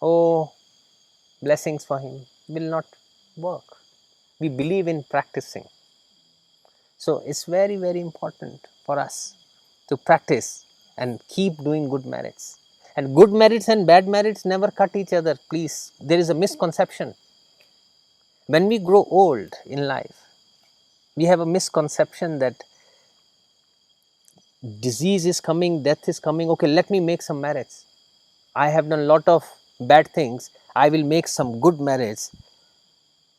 oh, blessings for him, will not work. We believe in practicing. So it's very, very important for us to practice and keep doing good merits. And good merits and bad merits never cut each other, please. There is a misconception. When we grow old in life, we have a misconception that disease is coming, death is coming. Okay, let me make some merits. I have done a lot of bad things. I will make some good merits.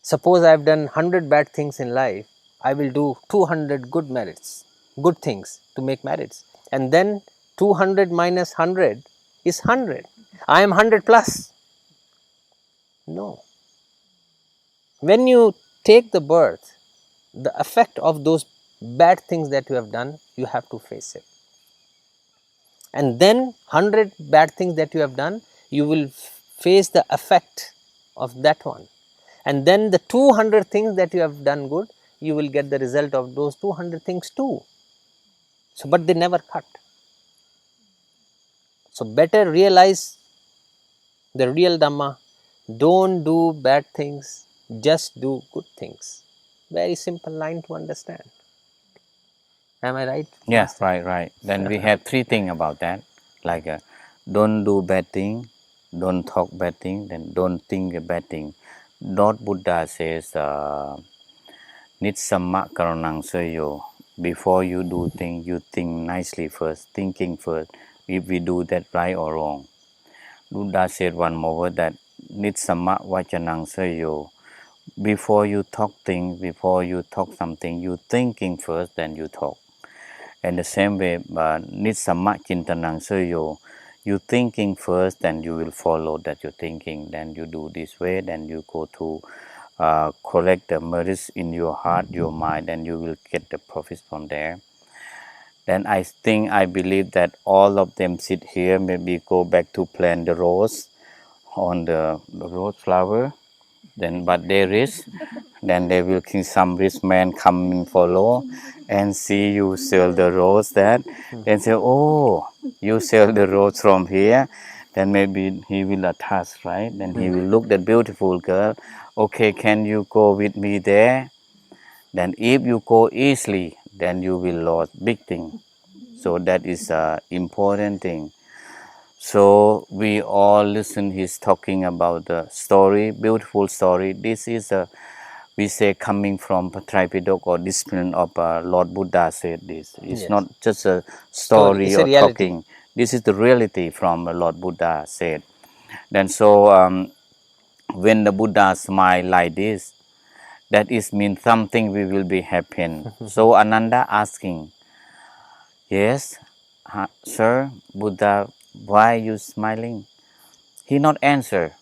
Suppose I have done 100 bad things in life. I will do 200 good merits, good things to make merits. And then 200 minus 100 is 100. I am 100 plus. No. When you take the birth, the effect of those bad things that you have done, you have to face it. And then 100 bad things that you have done, you will face the effect of that one. And then the 200 things that you have done good, you will get the result of those 200 things too. So, but they never cut. So, better realize the real Dhamma. Don't do bad things, just do good things. Very simple line to understand. Am I right? Yeah, right. Then we have three things about that. Like don't do bad thing, don't talk bad thing, then don't think a bad thing. Lord Buddha says, Nitsamma karanang sayo. Before you do things, you think nicely first, thinking first. if we do that right or wrong. Buddha said one more word that Nitsamma Vachanang Sayo. Before you talk things, before you talk something, you thinking first, then you talk. And the same way, Nitsamma Chintanang Sayo. You thinking first, then you will follow that you're thinking. Then you do this way, then you go to correct the merits in your heart, your mind, and you will get the profits from there. Then I believe that all of them sit here, maybe go back to plant the rose on the rose flower. Then, but there is, then they will see some rich man come and follow and see you sell the rose that, then say, oh, you sell the rose from here, then maybe he will attach, right? Then he will look that beautiful girl, okay, can you go with me there? Then if you go easily, then you will lose big thing. So that is a important thing. So we all listen he's talking about the story, beautiful story. This is we say coming from Patripidok or discipline of Lord Buddha said this. It's not just a story or talking. This is the reality from Lord Buddha said. Then so when the Buddha smile like this, that is means something we will be happy. So Ananda asking, yes, sir, Buddha, why you smiling? He not answer.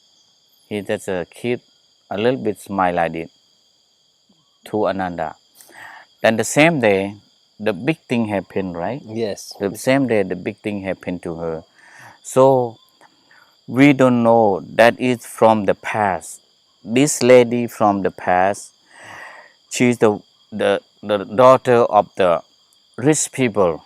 He just keep a little bit smile like it to Ananda. Then the same day, the big thing happened, right? Yes. The same day, the big thing happened to her. So we don't know that is from the past. This lady from the past, she's the daughter of the rich people.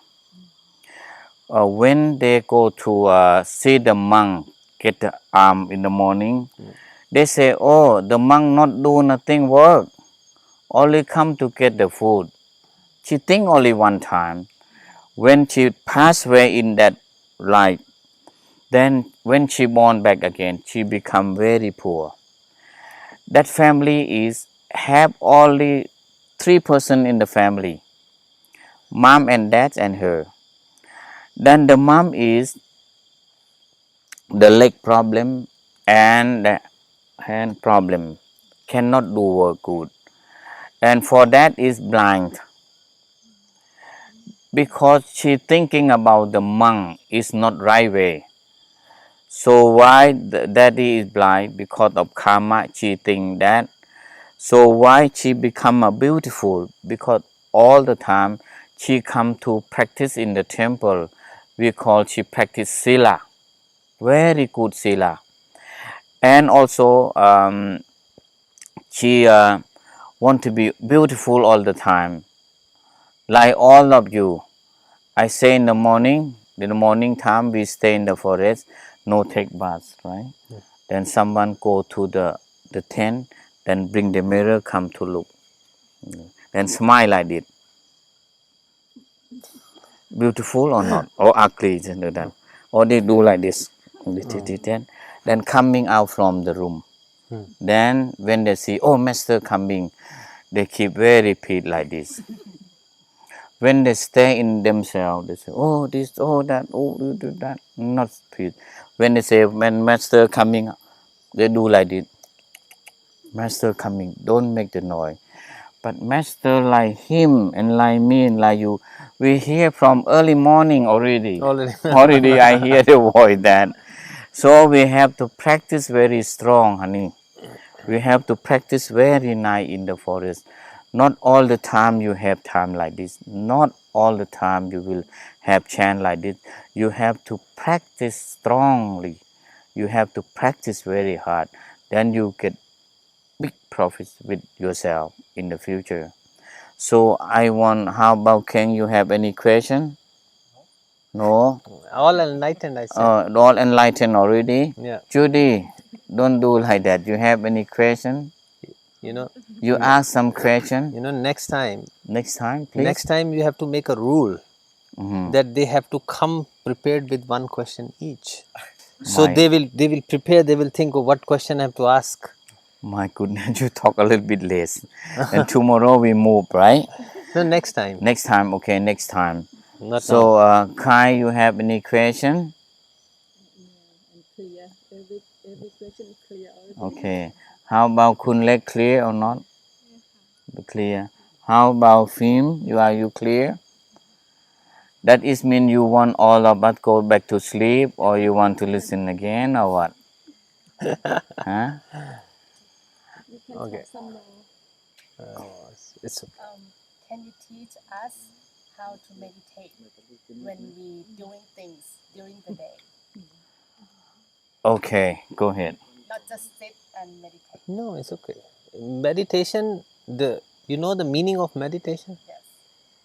When they go to see the monk get the arm in the morning, they say, oh, the monk not do nothing work, only come to get the food. She think only one time. When she passed away in that life, then when she born back again, she become very poor. That family is have only 3 persons in the family, mom and dad and her. Then the mom is the leg problem and the hand problem, cannot do work good, and for that is blind, because she thinking about the monk is not right way. So why the daddy is blind? Because of karma, she think that. So why she become a beautiful? Because all the time she come to practice in the temple. We call she practice sila, very good sila, and also she want to be beautiful all the time, like all of you. I say in the morning time we stay in the forest, no take baths, right? Then someone go to the tent, then bring the mirror, come to look, then smile like it. Beautiful or not, or ugly, that, or they do like this, then coming out from the room. Then when they see, oh, master coming, they keep very repeat like this. When they stay in themselves, they say, oh, this, oh, that, oh, you do that, not repeat. When they say, when master coming, they do like this. Master coming, don't make the noise. But master like him and like me and like you, we hear from early morning already. Already I hear the voice that. So we have to practice very strong, honey. We have to practice very nice in the forest. Not all the time you have time like this. Not all the time you will have chance like this. You have to practice strongly. You have to practice very hard. Then you get big profits with yourself in the future. So I want, how about, can you have any question? No? All enlightened, I said. All enlightened already? Yeah. Judy, don't do like that. You have any question? You ask some question. Next time. Next time, please. Next time you have to make a rule that they have to come prepared with one question each. So they will prepare. They will think of what question I have to ask. My goodness, you talk a little bit less. And tomorrow we move, right? No, next time. Next time, okay, next time. Not So, now. Kai, you have any question? And clear. Every question is clear already. Okay. How about Kun Lek clear or not? Clear. How about Film? You clear? That is mean you want all of us go back to sleep, or you want to listen again, or what? Huh? You can Okay. talk some more. It's Can you teach us how to meditate when we doing things during the day? Okay, go ahead. Not just sit and meditate. no, it's okay. Meditation, you know the meaning of meditation?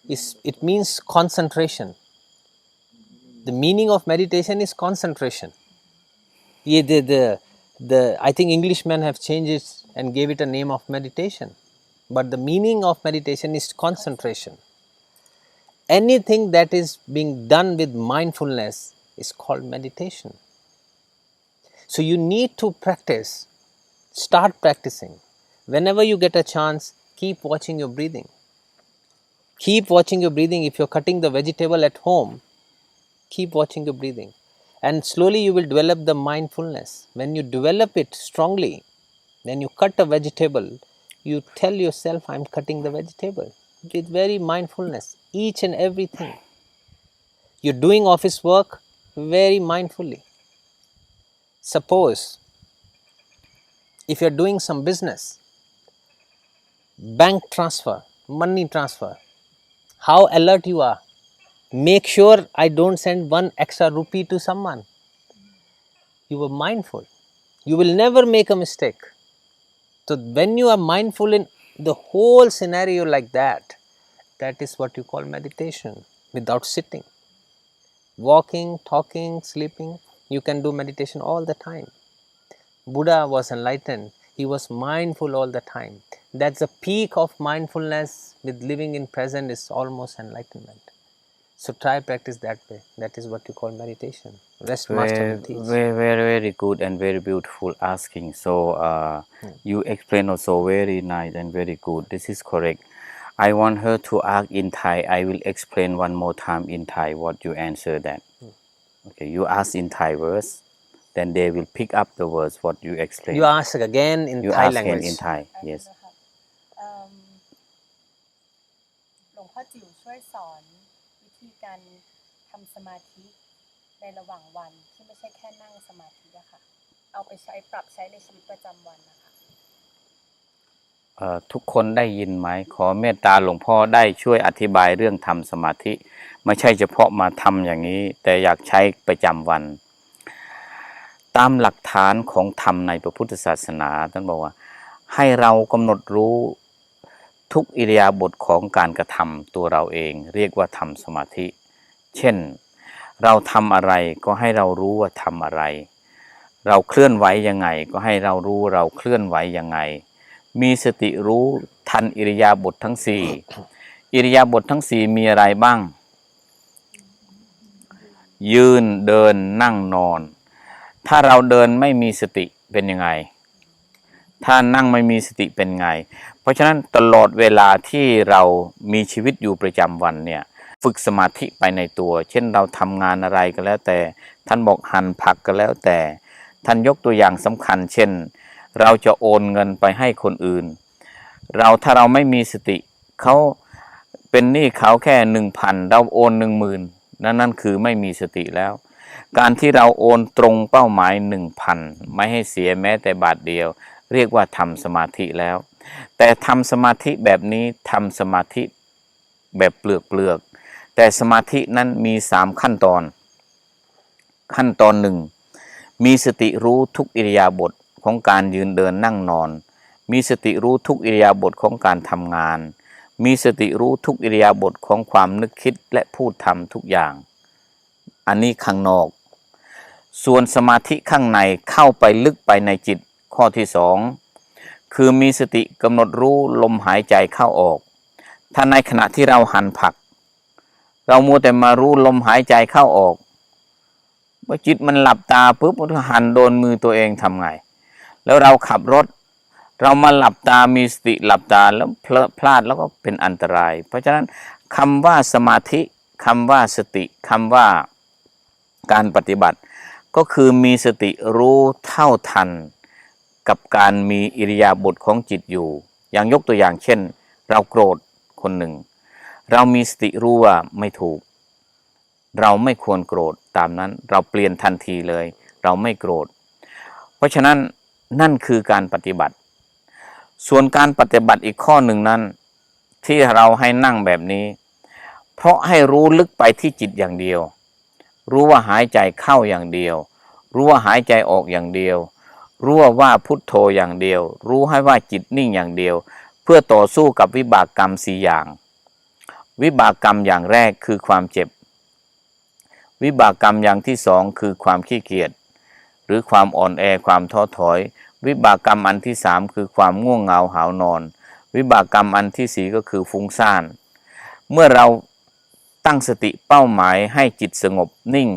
Yes. It means concentration. The meaning of meditation is concentration. Yeah, I think Englishmen have changed it and gave it a name of meditation. But the meaning of meditation is concentration. Anything that is being done with mindfulness is called meditation. So you need to practice. Start practicing. Whenever you get a chance, keep watching your breathing. Keep watching your breathing. If you're cutting the vegetable at home, keep watching your breathing. And slowly you will develop the mindfulness. When you develop it strongly, when you cut a vegetable, you tell yourself, I'm cutting the vegetable. With very mindfulness, each and everything. You're doing office work very mindfully. Suppose if you're doing some business, bank transfer, money transfer, how alert you are. Make sure I don't send one extra rupee to someone. You were mindful. You will never make a mistake. So when you are mindful in the whole scenario like that, that is what you call meditation without sitting. Walking, talking, sleeping, you can do meditation all the time. Buddha was enlightened. He was mindful all the time. That's the peak of mindfulness with living in present is almost enlightenment. So try practice that way. That is what you call meditation. Rest master will teach. Very good and very beautiful asking. So you explain also very nice and very good. This is correct. I want her to ask in Thai. I will explain one more time in Thai what you answer that. Okay, you ask in Thai verse, then they will pick up the words what you explain. You ask again in You Thai ask again language. in Thai. Yes. หลวงพ่อจิ๋วช่วยสอนวิธีการทำสมาธิในระหว่างวันที่ไม่ใช่แค่นั่งสมาธิอะค่ะเอาไปปรับใช้ในชีวิตประจำวันนะคะทุกคนได้ยินไหมขอเมตตาหลวงพ่อได้ช่วยอธิบายเรื่องทำสมาธิไม่ใช่เฉพาะมาทำอย่างนี้แต่อยากใช้ประจำวันตามหลักฐานของธรรมในพระพุทธศาสนาท่านบอกว่าให้เรากำหนดรู้ทุกอิริยาบถของการกระทำตัวเราเองเรียกว่าทำสมาธิเช่นเราทำอะไรก็ให้เรารู้ว่าทำอะไรเราเคลื่อนไหวยังไงก็ให้เรารู้เราเคลื่อนไหวยังไงมีสติรู้ทันอิริยาบถทั้งสี่อิริยาบถทั้งสี่มีอะไรบ้างยืนเดินนั่งนอนถ้าเราเดินไม่มีสติเป็นยังไงถ้านั่งไม่มีสติเป็นไงเพราะฉะนั้นตลอดเวลาที่เรามีชีวิตอยู่ประจำวันเนี่ยฝึกสมาธิไปในตัวเช่นเราทำงานอะไรก็แล้วแต่ท่านบอกหั่นผักก็แล้วแต่ท่านยกตัวอย่างสำคัญเช่นเราจะโอนเงินไปให้คนอื่นถ้าเราไม่มีสติเขาเป็นหนี้เขาแค่ 1,000 เราโอน 10,000 นั่นคือไม่มีสติแล้วการที่เราโอนตรงเป้าหมาย 1,000 ไม่ให้เสียแม้แต่บาทเดียวเรียกว่าทำสมาธิแล้วแต่ทำสมาธิแบบนี้ทำสมาธิแบบเปลือกแต่สมาธินั้นมี3ขั้นตอนขั้นตอน1มีสติรู้ทุกอิริยาบถของการยืนเดินนั่งนอนมีสติรู้ทุกอิริยาบถของการทำงานมีสติรู้ทุกอิริยาบถของความนึกคิดและพูดทำทุกอย่างอันนี้ข้างนอกส่วนสมาธิข้างในเข้าไปลึกไปในจิตข้อที่2คือมีสติกำหนดรู้ลมหายใจเข้าออกถ้าในขณะที่เราหั่นผักเรามัวแต่มารู้ลมหายใจเข้าออกเมื่อจิตมันหลับตาปุ๊บมันหั่นโดนมือตัวเองทำไงแล้วเราขับรถเรามาหลับตามีสติหลับตาแล้วพลาดแล้วก็เป็นอันตรายเพราะฉะนั้นคำว่าสมาธิ คำว่าสติคำว่าการปฏิบัติก็คือมีสติรู้เท่าทันกับการมีอิริยาบถของจิตอยู่อย่างยกตัวอย่างเช่นเราโกรธคนหนึ่งเรามีสติรู้ว่าไม่ถูกเราไม่ควรโกรธตามนั้นเราเปลี่ยนทันทีเลยเราไม่โกรธเพราะฉะนั้นนั่นคือการปฏิบัติส่วนการปฏิบัติอีกข้อหนึ่งนั้นที่เราให้นั่งแบบนี้เพราะให้รู้ลึกไปที่จิตอย่างเดียวรู้ว่าหายใจเข้าอย่างเดียวรู้ว่าหายใจออกอย่างเดียวรู้ว่าพุทโธอย่างเดียวรู้ให้ว่าจิตนิ่งอย่างเดียวเพื่อต่อสู้กับวิบากกรรม4อย่างวิบากกรรมอย่างแรกคือความเจ็บวิบากกรรมอย่างที่2คือความขี้เกียจหรือความอ่อนแอความท้อถอยวิบากกรรมอันที่3คือความง่วงเหงาหาวนอนวิบากกรรมอันที่4ก็คือฟุ้งซ่านเมื่อเราตั้งสติเป้าหมายให้จิตสงบนิ่ง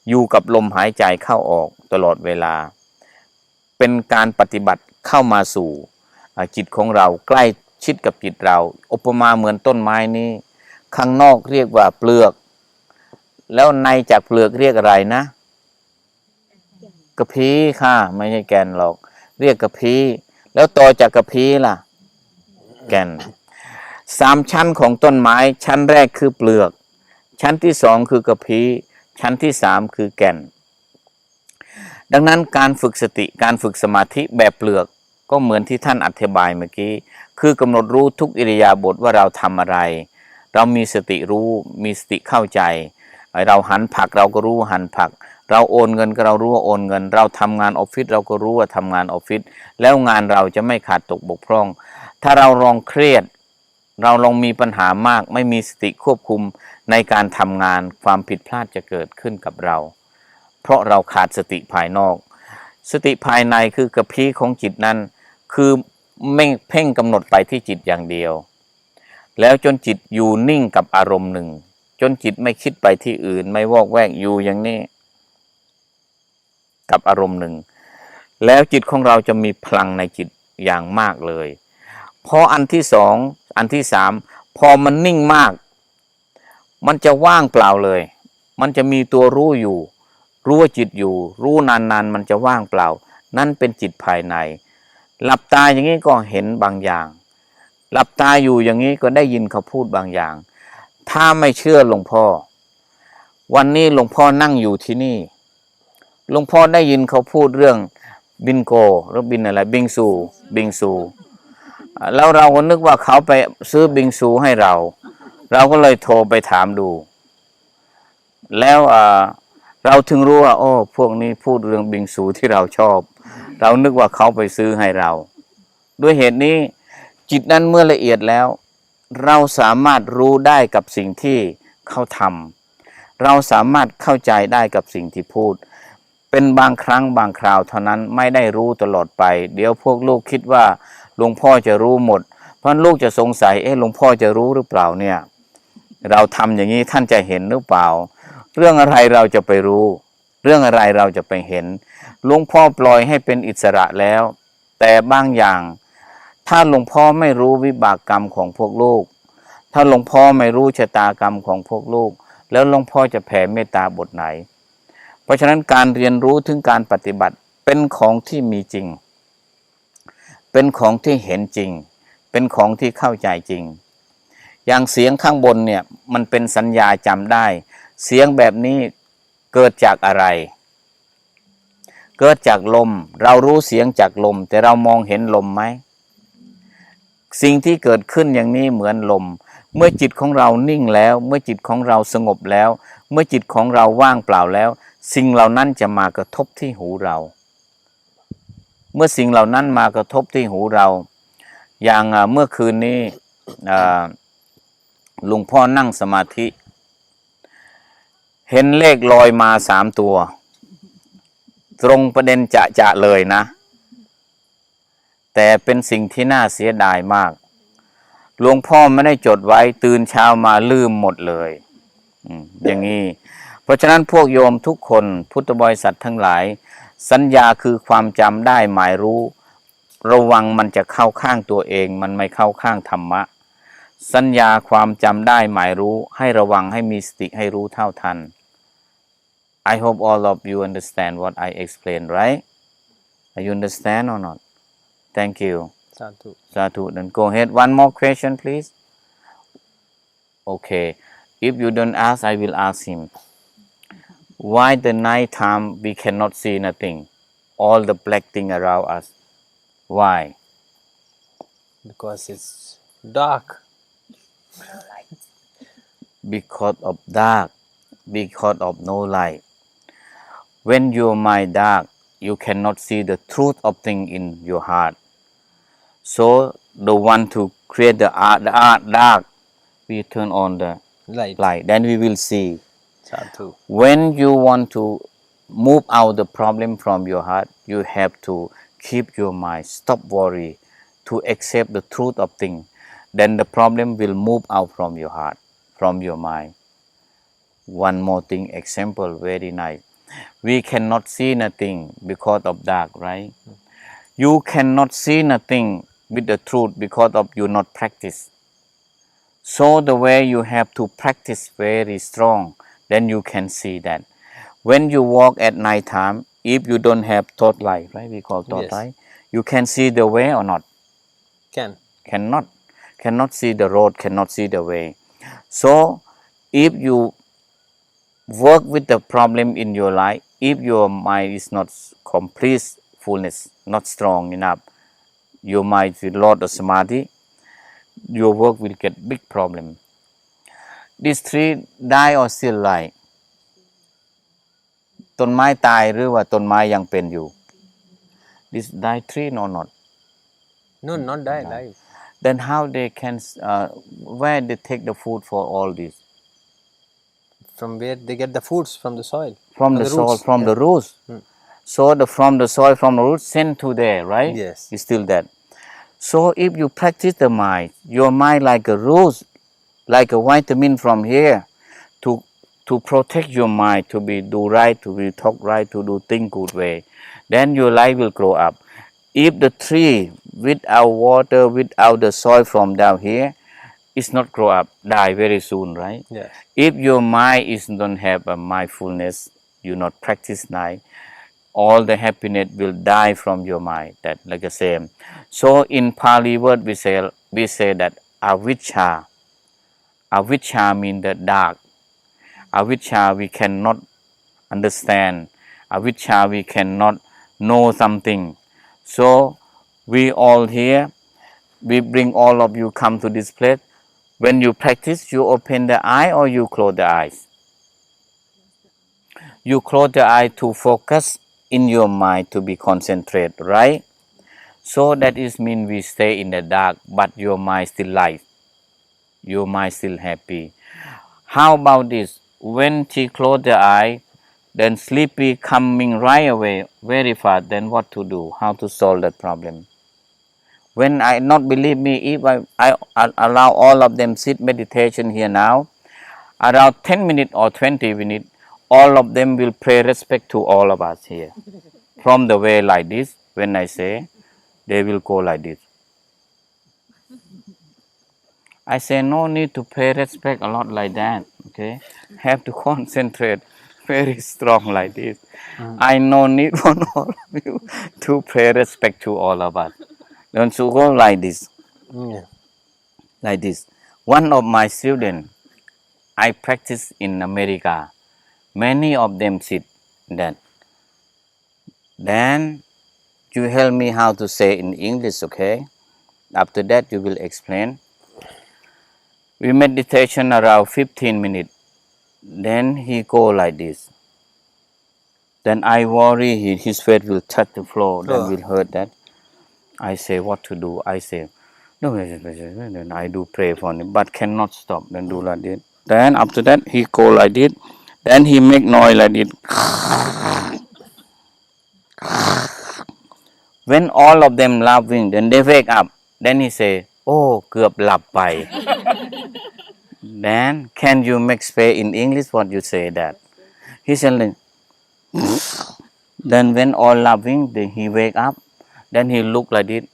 อยู่กับลมหายใจเข้าออกตลอดเวลาเป็นการปฏิบัติเข้ามาสู่จิตของเราใกล้ชิดกับจิตเราอุปมาเหมือนต้นไม้นี้ข้างนอกเรียกว่าเปลือกแล้วในจากเปลือกเรียกอะไรนะกระพี้ค่ะไม่ใช่แก่นหรอกเรียกกระพี้แล้วต่อจากกระพี้ล่ะแก่น3ชั้นของต้นไม้ชั้นแรกคือเปลือกชั้นที่2คือกระพี้ชั้นที่3คือแก่นดังนั้นการฝึกสติการฝึกสมาธิแบบเปลือกก็เหมือนที่ท่านอธิบายเมื่อกี้คือกำหนดรู้ทุกอิริยาบถว่าเราทำอะไรเรามีสติรู้มีสติเข้าใจเราหันผักเราก็รู้ว่าหันผักเราโอนเงินก็เรารู้ว่าโอนเงินเราทำงานออฟฟิศเราก็รู้ว่าทำงานออฟฟิศแล้วงานเราจะไม่ขาดตกบกพร่องถ้าเราลองเครียดเราลองมีปัญหามากไม่มีสติควบคุมในการทำงานความผิดพลาดจะเกิดขึ้นกับเราเพราะเราขาดสติภายนอกสติภายในคือกระพี้ของจิตนั้นคือไม่เพ่งกำหนดไปที่จิตอย่างเดียวแล้วจนจิตอยู่นิ่งกับอารมณ์หนึ่งจนจิตไม่คิดไปที่อื่นไม่วอกแวกอยู่อย่างนี้กับอารมณ์หนึ่งแล้วจิตของเราจะมีพลังในจิตอย่างมากเลยพออันที่2อันที่3พอมันนิ่งมากมันจะว่างเปล่าเลยมันจะมีตัวรู้อยู่รู้ว่าจิตอยู่รู้นานๆมันจะว่างเปล่านั่นเป็นจิตภายในหลับตาอย่างนี้ก็เห็นบางอย่างหลับตาอยู่อย่างนี้ก็ได้ยินเขาพูดบางอย่างถ้าไม่เชื่อหลวงพ่อวันนี้หลวงพ่อนั่งอยู่ที่นี่หลวงพ่อได้ยินเขาพูดเรื่องบินโกหรือบินอะไรบิงซูแล้วเราก็นึกว่าเขาไปซื้อบิงซูให้เราก็เลยโทรไปถามดูแล้วเราถึงรู้ว่าโอ้พวกนี้พูดเรื่องบิงซูที่เราชอบเรานึกว่าเขาไปซื้อให้เราด้วยเหตุนี้จิตนั้นเมื่อละเอียดแล้วเราสามารถรู้ได้กับสิ่งที่เขาทำเราสามารถเข้าใจได้กับสิ่งที่พูดเป็นบางครั้งบางคราวเท่านั้นไม่ได้รู้ตลอดไปเดี๋ยวพวกลูกคิดว่าหลวงพ่อจะรู้หมดเพราะลูกจะสงสัยหลวงพ่อจะรู้หรือเปล่าเนี่ยเราทำอย่างนี้ท่านจะเห็นหรือเปล่าเรื่องอะไรเราจะไปรู้เรื่องอะไรเราจะไปเห็นหลวงพ่อปล่อยให้เป็นอิสระแล้วแต่บางอย่างถ้าหลวงพ่อไม่รู้วิบากกรรมของพวกลูกถ้าหลวงพ่อไม่รู้ชะตากรรมของพวกลูกแล้วหลวงพ่อจะแผ่เมตตาบทไหนเพราะฉะนั้นการเรียนรู้ถึงการปฏิบัติเป็นของที่มีจริงเป็นของที่เห็นจริงเป็นของที่เข้าใจจริงอย่างเสียงข้างบนเนี่ยมันเป็นสัญญาจำได้เสียงแบบนี้เกิดจากอะไรเกิดจากลมเรารู้เสียงจากลมแต่เรามองเห็นลมไหมสิ่งที่เกิดขึ้นอย่างนี้เหมือนลมเมื่อจิตของเรานิ่งแล้วเมื่อจิตของเราสงบแล้วเมื่อจิตของเราว่างเปล่าแล้วสิ่งเหล่านั้นจะมากระทบที่หูเราเมื่อสิ่งเหล่านั้นมากระทบที่หูเราอย่างเมื่อคืนนี้หลวงพ่อนั่งสมาธิเห็นเลขลอยมา3 ตัวตรงประเด็นจะเลยนะแต่เป็นสิ่งที่น่าเสียดายมากหลวงพ่อไม่ได้จดไว้ตื่นเช้ามาลืมหมดเลยอย่างนี้เพราะฉะนั้นพวกโยมทุกคนพุทธบริษัททั้งหลายสัญญาคือความจำได้หมายรู้ระวังมันจะเข้าข้างตัวเองมันไม่เข้าข้างธรรมะ สัญญาความจำได้หมายรู้ให้ระวังให้มีสติให้รู้เท่าทัน I hope all of you understand what I explained, right? You understand or not? Thank you. Sadhu. Sadhu. Then go ahead. One more question, please. Okay. If you don't ask, I will ask him. Why the night time we cannot see nothing? All the black thing around us. Why? Because it's dark. No light. Because of dark. Because of no light. When your mind dark, you cannot see the truth of thing in your heart. So the one to create the art dark, we turn on the Light. light. Then we will see. Sadhu. When you want to move out the problem from your heart, you have to keep your mind, stop worry, to accept the truth of thing. Then the problem will move out from your heart, from your mind. One more thing, example, very nice. We cannot see nothing because of dark, right? You cannot see nothing with the truth because of you not practice. So the way you have to practice very strong, then you can see that. When you walk at night time, if you don't have thought light, right? We call thought Yes. light. You can see the way or not? Can. Cannot see the road, cannot see the way. So if you work with the problem in your life, if your mind is not complete fullness, not strong enough, your mind will lot of samadhi, your work will get big problem. These three die or still alive? ต้นไม้ตายหรือว่าต้นไม้ยังเป็นอยู่ This die tree or not? No, not die life. Then how they can where they take the food for all this? From where they get the foods? From the soil. From the soil, roots. from Yeah. the roots. So from the soil, from the roots, sent to there, right? Yes. It's still that. So if you practice the mind, your mind like a roots, like a vitamin from here, to protect your mind, to be do right, to be talk right, to do thing good way, then your life will grow up. If the tree without water, without the soil from down here, it's not grow up, die very soon, right? Yes. If your mind is don't have a mindfulness, you not practice night, all the happiness will die from your mind. That like the same. So in Pali word we say that avijja means the dark. Avijja we cannot understand. Avijja we cannot know something. So we all here, we bring all of you come to this place. When you practice, you open the eye or you close the eyes. You close the eye to focus in your mind to be concentrate, right? So that is mean we stay in the dark, but your mind still light. Your mind still happy. How about this? When she close the eye, then sleepy coming right away, very fast, then what to do? How to solve that problem? When I not believe me, if I allow all of them sit meditation here now, around 10 minutes or 20 minutes, all of them will pay respect to all of us here. From the way like this, when I say, they will go like this. I say no need to pay respect a lot like that, okay? Have to concentrate very strong like this. I no need for all of you to pay respect to all of us. Don't you go like this, Yeah. like this. One of my students, I practice in America. Many of them sit that. Then you help me how to say in English, okay? After that you will explain. We meditation around 15 minutes. Then he go like this. Then I worry his feet will touch the floor. Then will hurt that. I say what to do. I say no. Then I do pray for him, but cannot stop. Then do like this. Then after that he go like this. Then he make noise like this. When all of them laughing, then they wake up. Then he say, "Oh, เกือบหลับไป." Then can you make space in English? What you say that? He said, like, then when all laughing, then he wake up. Then he look like this.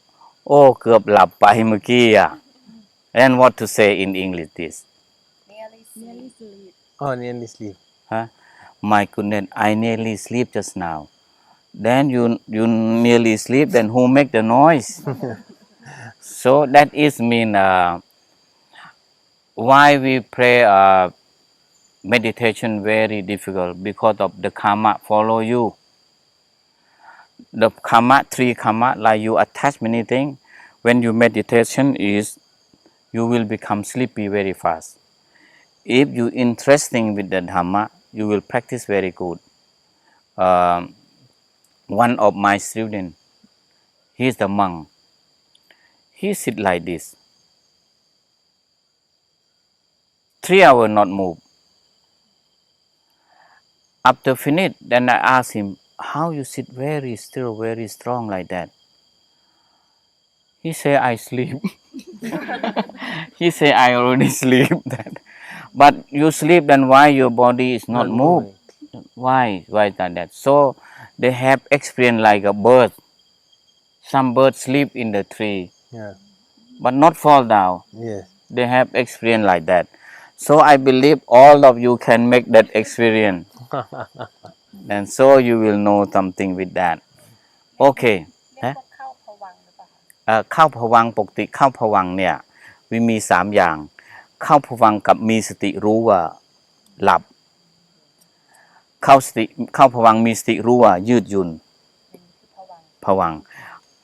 Oh, เกือบหลับไปเมื่อกี้อ่ะ And what to say in English this? Nearly Nearly sleep. sleep. Oh, nearly sleep. Huh? My goodness, I nearly sleep just now. Then you nearly sleep, then who make the noise? So that is mean why we pray meditation very difficult because of the karma follow you. The karma, three karma, like you attach many things. When you meditation is, you will become sleepy very fast. If you interesting with the dhamma, you will practice very good. One of my students, he is the monk. He sit like this. 3 hours not move. After finish, then I ask him, how you sit very still, very strong like that? He say, I sleep. He say, I already sleep. That. But you sleep, then why your body is not moved? Why like that? So they have experience like a bird. Some birds sleep in the tree, Yeah. but not fall down. Yes. They have experience like that. So I believe all of you can make that experience. And so you will know something with that. Okay. เรียกว่าเข้าภวังค์หรือเปล่าคะ เข้าภวังค์ปกติเข้าภวังค์เนี่ยมี 3 อย่าง เข้าภวังค์กับมีสติรู้ว่าหลับ เข้าภวังค์มีสติรู้ว่ายืดหยุ่น ภวังค์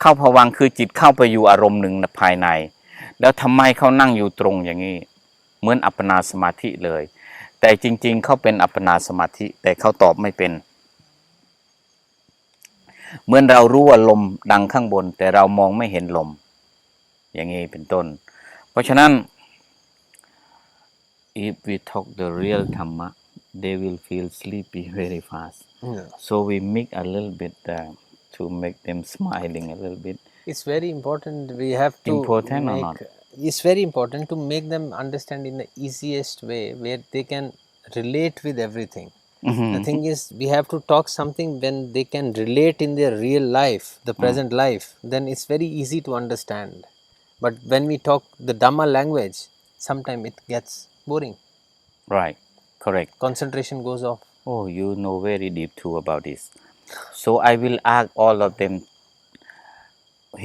เข้าภวังค์คือจิตเข้าไปอยู่อารมณ์หนึ่งภายใน แล้วทำไมเขานั่งอยู่ตรงอย่างนี้ เหมือนอัปปนาสมาธิเลย แต่จริงๆเขาเป็นอัปปนาสมาธิแต่เขาตอบไม่เป็นเหมือนเรารู้ว่าลมดังข้างบนแต่เรามองไม่เห็นลมอย่างนี้เป็นต้นเพราะฉะนั้น if we talk the real Dhamma they will feel sleepy very fast Yeah. so we make a little bit to make them smiling a little bit It's very important. We have to Important or make. not? It's very important to make them understand in the easiest way where they can relate with everything. The thing is, we have to talk something when they can relate in their real life, the present life, then it's very easy to understand. But when we talk the Dhamma language, sometimes it gets boring. right correct Concentration goes off. oh you know very deep too about this so I will ask all of them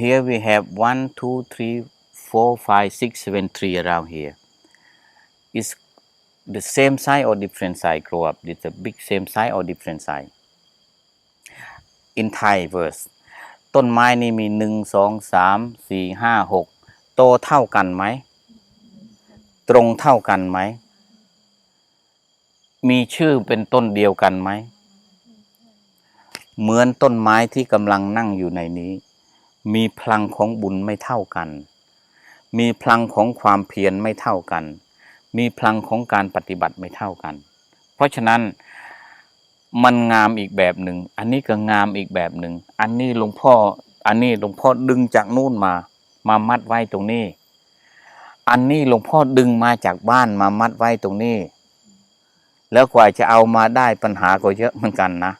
here we have 1 2 3 4 5 6 7 tree around here is the same size or different size grow up it's a big same size or different size in Thai verse ต้นไม้นี่มี1 2 3 4 5 6โตเท่ากันไหมตรงเท่ากันไหมมีชื่อเป็นต้นเดียวกันไหมเหมือนต้นไม้ที่กำลังนั่งอยู่ในนี้มีพลังของบุญไม่เท่ากันมีพลังของความเพียรไม่เท่ากันมีพลังของการปฏิบัติไม่เท่ากันเพราะฉะนั้นมันงามอีกแบบหนึ่งอันนี้ก็งามอีกแบบหนึ่งอันนี้หลวงพ่อดึงจากนู่นมามัดไว้ตรงนี้อันนี้หลวงพ่อดึงมาจากบ้านมามัดไว้ตรงนี้แล้วกว่าจะเอามาได้ปัญหาก็เยอะเหมือนกันนะ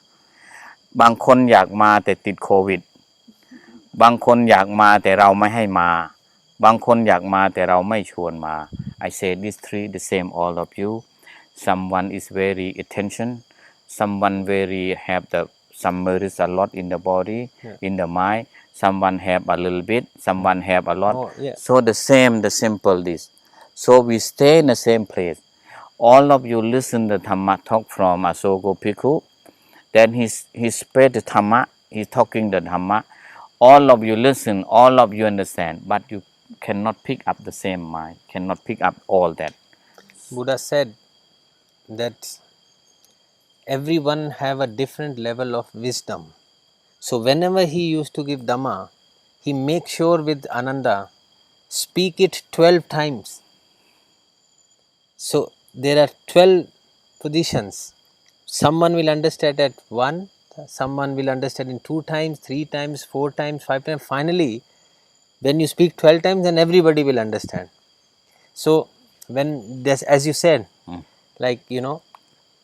บางคนอยากมาแต่ติดโควิดบางคนอยากมาแต่เราไม่ให้มาบางคนอยากมาแต่เราไม่ชวนมา I say this three the same all of you someone is very attention someone very have the some merit a lot in the body in the mind someone have a little bit someone have a lot so the simple this so we stay in the same place all of you listen the Dhamma talk from Asogo Bhikkhu then he spread the Dhamma he talking the Dhamma all of you listen all of you understand but you cannot pick up the same mind cannot pick up all that Buddha said that everyone have a different level of wisdom. So whenever he used to give Dhamma, he make sure with Ananda, speak it 12 times. So there are 12 positions. Someone will understand at 1, someone will understand in 2 times, 3 times, 4 times, 5 times. Finally, when you speak 12 times, then everybody will understand. So when this, as you said, like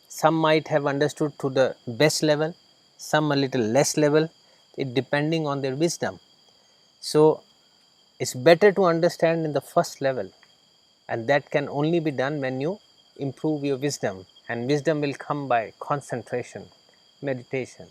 some might have understood to the best level, some a little less level, it depending on their wisdom. So it's better to understand in the first level and that can only be done when you improve your wisdom, and wisdom will come by concentration, meditation,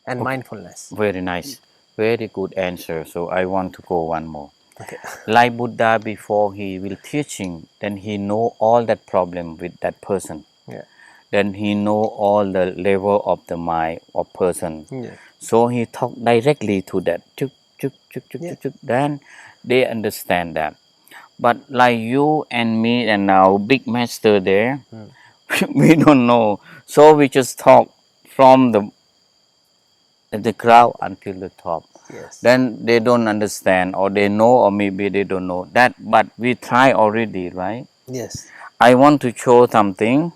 and mindfulness. Very nice. Very good answer. So I want to go one more. Okay. Like Buddha, before he will teaching, then he know all that problem with that person. Yeah. Then he know all the level of the mind of person. Yeah. So he talk directly to that. Chuk, chuk, chuk, chuk, Yeah. chuk, chuk. Then they understand that. But like you and me and our big master there, we don't know. So we just talk from the ground until the top. Yes. Then they don't understand, or they know, or maybe they don't know that. But we try already, right? Yes. I want to show something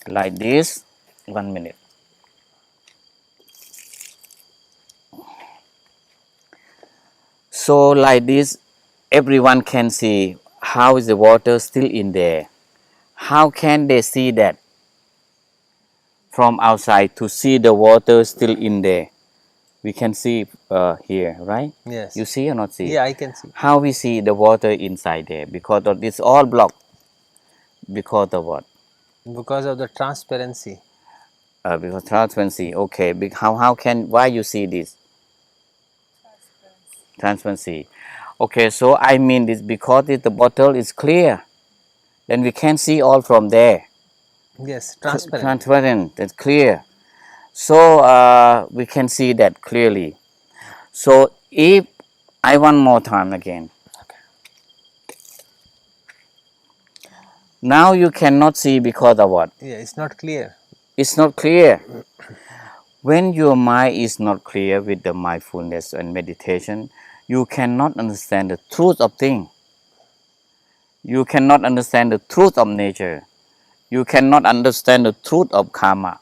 like this. 1 minute. So like this, everyone can see how is the water still in there. How can they see that from outside to see the water still in there? We can see here, right? Yes. You see or not see? Yeah, I can see. How we see the water inside there? Because of this all blocked. Because of what? Because of the transparency. Because transparency. Okay. Why you see this? Transparency. Okay, so I mean this because if the bottle is clear, then we can see all from there. Yes, transparent. Transparent, it's clear. So we can see that clearly. So if I one more time again. Now you cannot see because of what? Yeah, it's not clear. It's not clear. When your mind is not clear with the mindfulness and meditation, you cannot understand the truth of things. You cannot understand the truth of nature. You cannot understand the truth of karma.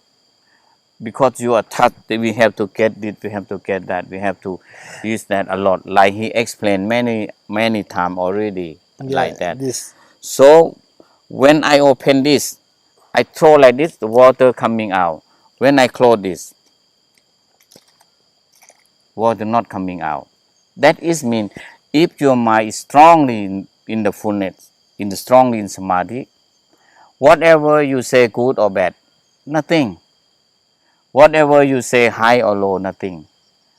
Because you are taught that we have to get this, we have to get that, we have to use that a lot. Like he explained many times already, like that. This. So when I open this, I throw like this, the water coming out. When I close this, water not coming out. That is mean if your mind is strongly in the fullness, strongly in samadhi, whatever you say good or bad, nothing. Whatever you say high or low, nothing.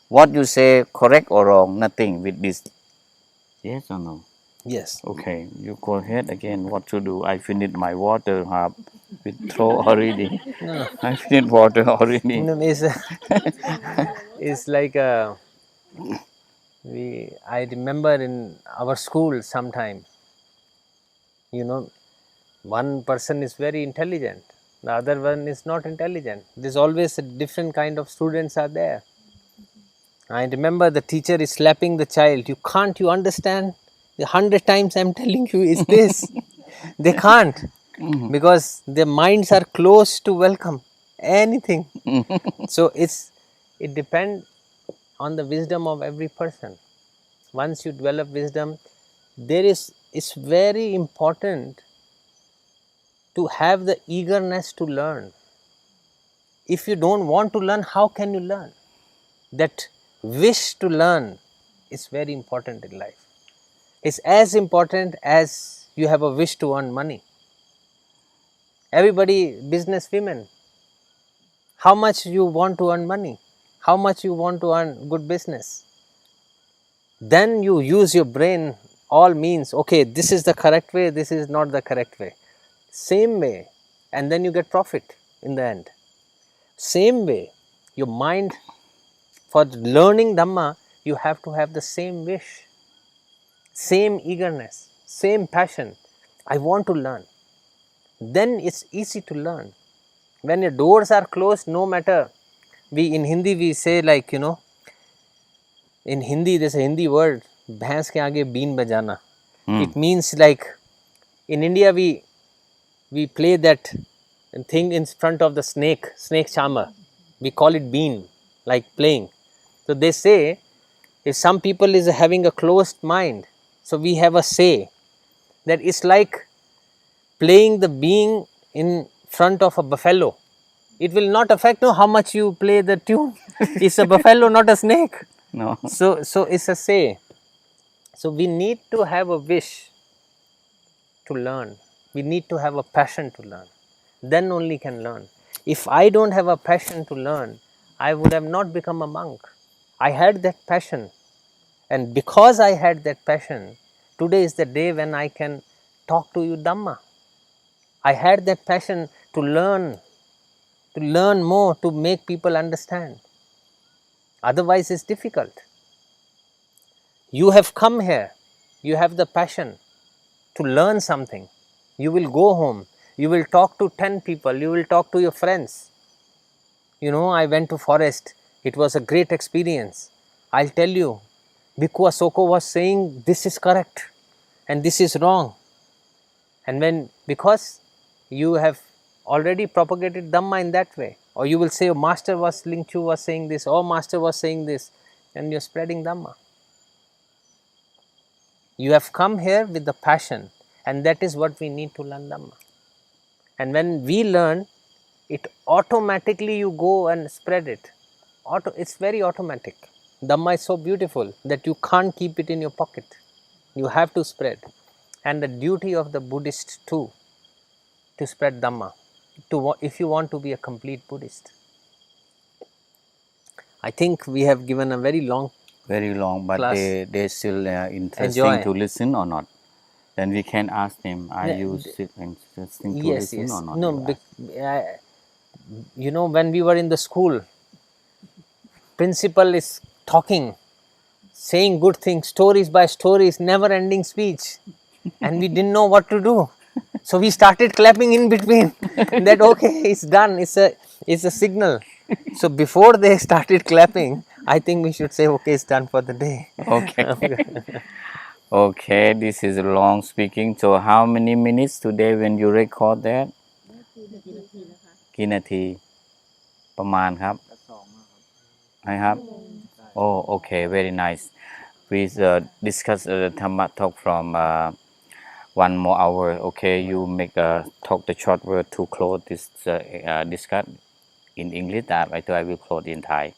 What you say correct or wrong, nothing with this. Yes or no? Yes. Okay, you go ahead again. What to do? I finished my water half with throw already. No. I finished water already. No, it's like I remember in our school sometime, one person is very intelligent, the other one is not intelligent. There's always a different kind of students are there. I remember the teacher is slapping the child. You understand? 100 times I'm telling you is this. They can't because their minds are closed to welcome anything. So it depends on the wisdom of every person. Once you develop wisdom, it's very important to have the eagerness to learn. If you don't want to learn, how can you learn? That wish to learn is very important in life. It's as important as you have a wish to earn money. Everybody, business women, how much you want to earn money? How much you want to earn good business? Then you use your brain, all means, okay, this is the correct way, this is not the correct way. Same way, and then you get profit in the end. Same way, your mind, for learning Dhamma, you have to have the same wish, same eagerness, same passion. I want to learn. Then it's easy to learn. When your doors are closed, no matter, in Hindi we say like, in Hindi there's a Hindi word, bhais ke aage been bajana. It means like, in India we play that thing in front of the snake charmer. We call it bean, like playing. So they say, if some people is having a closed mind, so we have a say that it's like playing the bean in front of a buffalo. It will not affect how much you play the tune. It's a buffalo, not a snake. No. So it's a say. So we need to have a wish to learn. We need to have a passion to learn. Then only can learn. If I don't have a passion to learn, I would have not become a monk. I had that passion, and because I had that passion, today is the day when I can talk to you Dhamma. I had that passion to learn more, to make people understand. Otherwise, it's difficult. You have come here, you have the passion to learn something. You will go home, you will talk to 10 people, you will talk to your friends. You know, I went to forest, it was a great experience. I'll tell you, Bhikkhu Asoko was saying this is correct and this is wrong. And because you have already propagated Dhamma in that way, or you will say, oh, Master was, Ling Chu was saying this, or Master was saying this, and you're spreading Dhamma. You have come here with the passion, and that is what we need to learn Dhamma. And when we learn, it automatically you go and spread it. It's very automatic. Dhamma is so beautiful that you can't keep it in your pocket. You have to spread. And the duty of the Buddhist too, to spread Dhamma, if you want to be a complete Buddhist. I think we have given a very long but class. they still interesting Enjoy. to listen or not. Then we can ask them, are you interesting to listen or not? No, you know, when we were in the school, principal is talking, saying good things, stories by stories, never ending speech, and we didn't know what to do. So we started clapping in between that okay, it's done, it's a signal. So before they started clapping, I think we should say okay, it's done for the day. Okay. Okay, this is long speaking. So how many minutes today when you record that? กี่นาทีประมาณครับนะครับ Oh, okay, very nice. Please discuss Dhamma talk from 1 more hour. Okay, you make talk the short word to close this discuss in English. That I will close in Thai.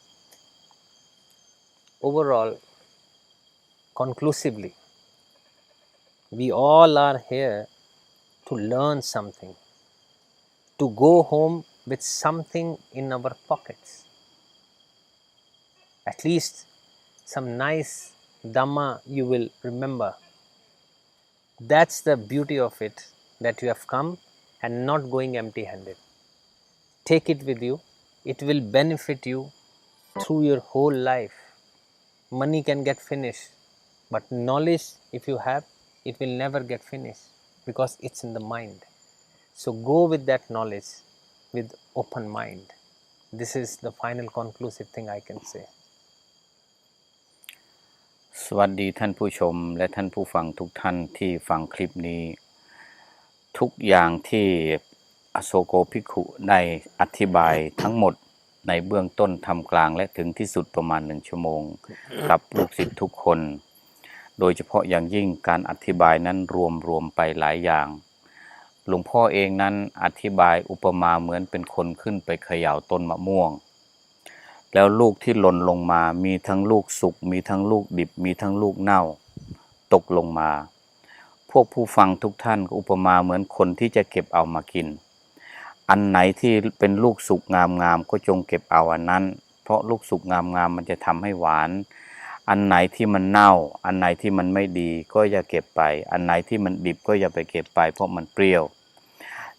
Overall, conclusively, we all are here to learn something, to go home with something in our pockets. At least some nice Dhamma you will remember. That's the beauty of it, that you have come and not going empty-handed. Take it with you. It will benefit you through your whole life. Money can get finished, but knowledge, if you have, it will never get finished because it's in the mind. So go with that knowledge with open mind. This is the final conclusive thing I can say. สวัสดีท่านผู้ชมและท่านผู้ฟังทุกท่านที่ฟังคลิปนี้ ทุกอย่างที่อโศโกภิกขุได้อธิบายทั้งหมดในเบื้องต้นทำกลางและถึงที่สุดประมาณ1 ชั่วโมงกับลูกศิษย์ทุกคนโดยเฉพาะอย่างยิ่งการอธิบายนั้นรวมไปหลายอย่างหลวงพ่อเองนั้นอธิบายอุปมาเหมือนเป็นคนขึ้นไปเขย่าต้นมะม่วงแล้วลูกที่หล่นลงมามีทั้งลูกสุกมีทั้งลูกดิบมีทั้งลูกเน่าตกลงมาพวกผู้ฟังทุกท่านอุปมาเหมือนคนที่จะเก็บเอามากินอันไหนที่เป็นลูกสุกงามๆก็จงเก็บเอาอันนั้นเพราะลูกสุกงามๆมันจะทำให้หวานอันไหนที่มันเน่าอันไหนที่มันไม่ดีก็อย่าเก็บไปอันไหนที่มันดิบก็อย่าไปเก็บไปเพราะมันเปรี้ยว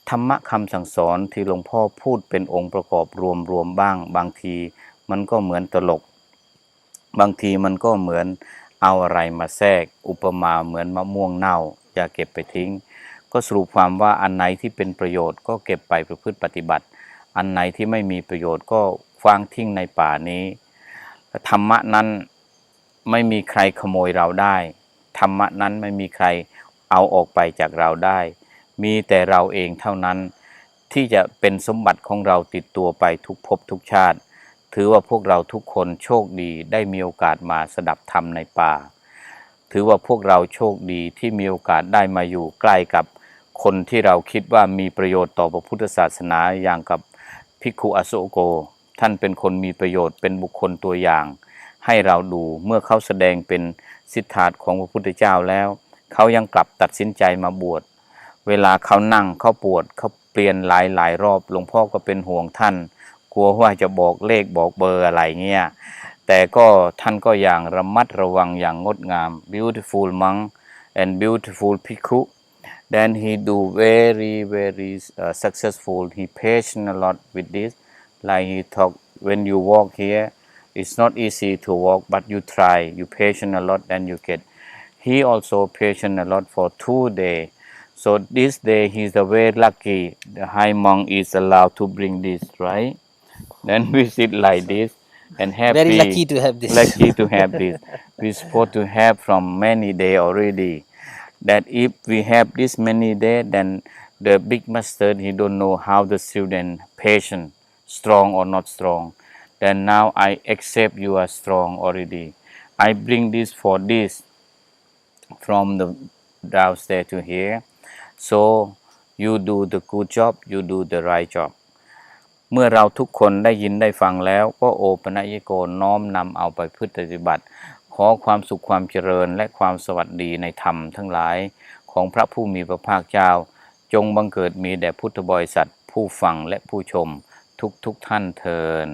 ธรรมะคำสั่งสอนที่หลวงพ่อพูดเป็นองค์ประกอบรวมบ้างบางทีมันก็เหมือนตลกบางทีมันก็เหมือนเอาอะไรมาแทรกอุปมาเหมือนมะม่วงเน่าอย่าเก็บไปทิ้งก็สรุปความว่าอันไหนที่เป็นประโยชน์ก็เก็บไปประพฤติปฏิบัติอันไหนที่ไม่มีประโยชน์ก็ฟางทิ้งในป่านี้ธรรมะนั้นไม่มีใครขโมยเราได้ธรรมะนั้นไม่มีใครเอาออกไปจากเราได้มีแต่เราเองเท่านั้นที่จะเป็นสมบัติของเราติดตัวไปทุกภพทุกชาติถือว่าพวกเราทุกคนโชคดีได้มีโอกาสมาสดับธรรมในป่าถือว่าพวกเราโชคดีที่มีโอกาสได้มาอยู่ใกล้กับคนที่เราคิดว่ามีประโยชน์ต่อพระพุทธศาสนาอย่างกับภิกขุอโศโกท่านเป็นคนมีประโยชน์เป็นบุคคลตัวอย่างให้เราดูเมื่อเขาแสดงเป็นสิทธาตของพระพุทธเจ้าแล้วเขายังกลับตัดสินใจมาบวช เวลาเขานั่งเขาปวดเขาเปลี่ยนหลายรอบหลวงพ่อก็เป็นห่วงท่านกลัวว่าจะบอกเลขบอกเบอร์อะไรเงี้ยแต่ก็ท่านก็อย่างระมัดระวังอย่างงดงาม beautiful monk and beautiful bhikkhu then he do very successful he patient a lot with this like he talk when you walk here it's not easy to walk but you try you patient a lot then you get he also patient a lot for 2 days so this day he's very lucky the high monk is allowed to bring this right then we sit like this and happy Very lucky to have this. lucky to have this we supposed to have from many day already that if we have this many day then the big master he don't know how the student patient strong or not strong then now I accept you are strong already I bring this for this from the downstairs to here so you do the good job you do the right job เมื่อเราทุกคนได้ยินได้ฟังแล้วก็โอปนัญโกน้อมนำเอาไปปฏิบัติขอความสุขความเจริญและความสวัสดีในธรรมทั้งหลายของพระผู้มีพระภาคเจ้าจงบังเกิดมีแด่พุทธบริษัทผู้ฟังและผู้ชมทุกท่านเทอญ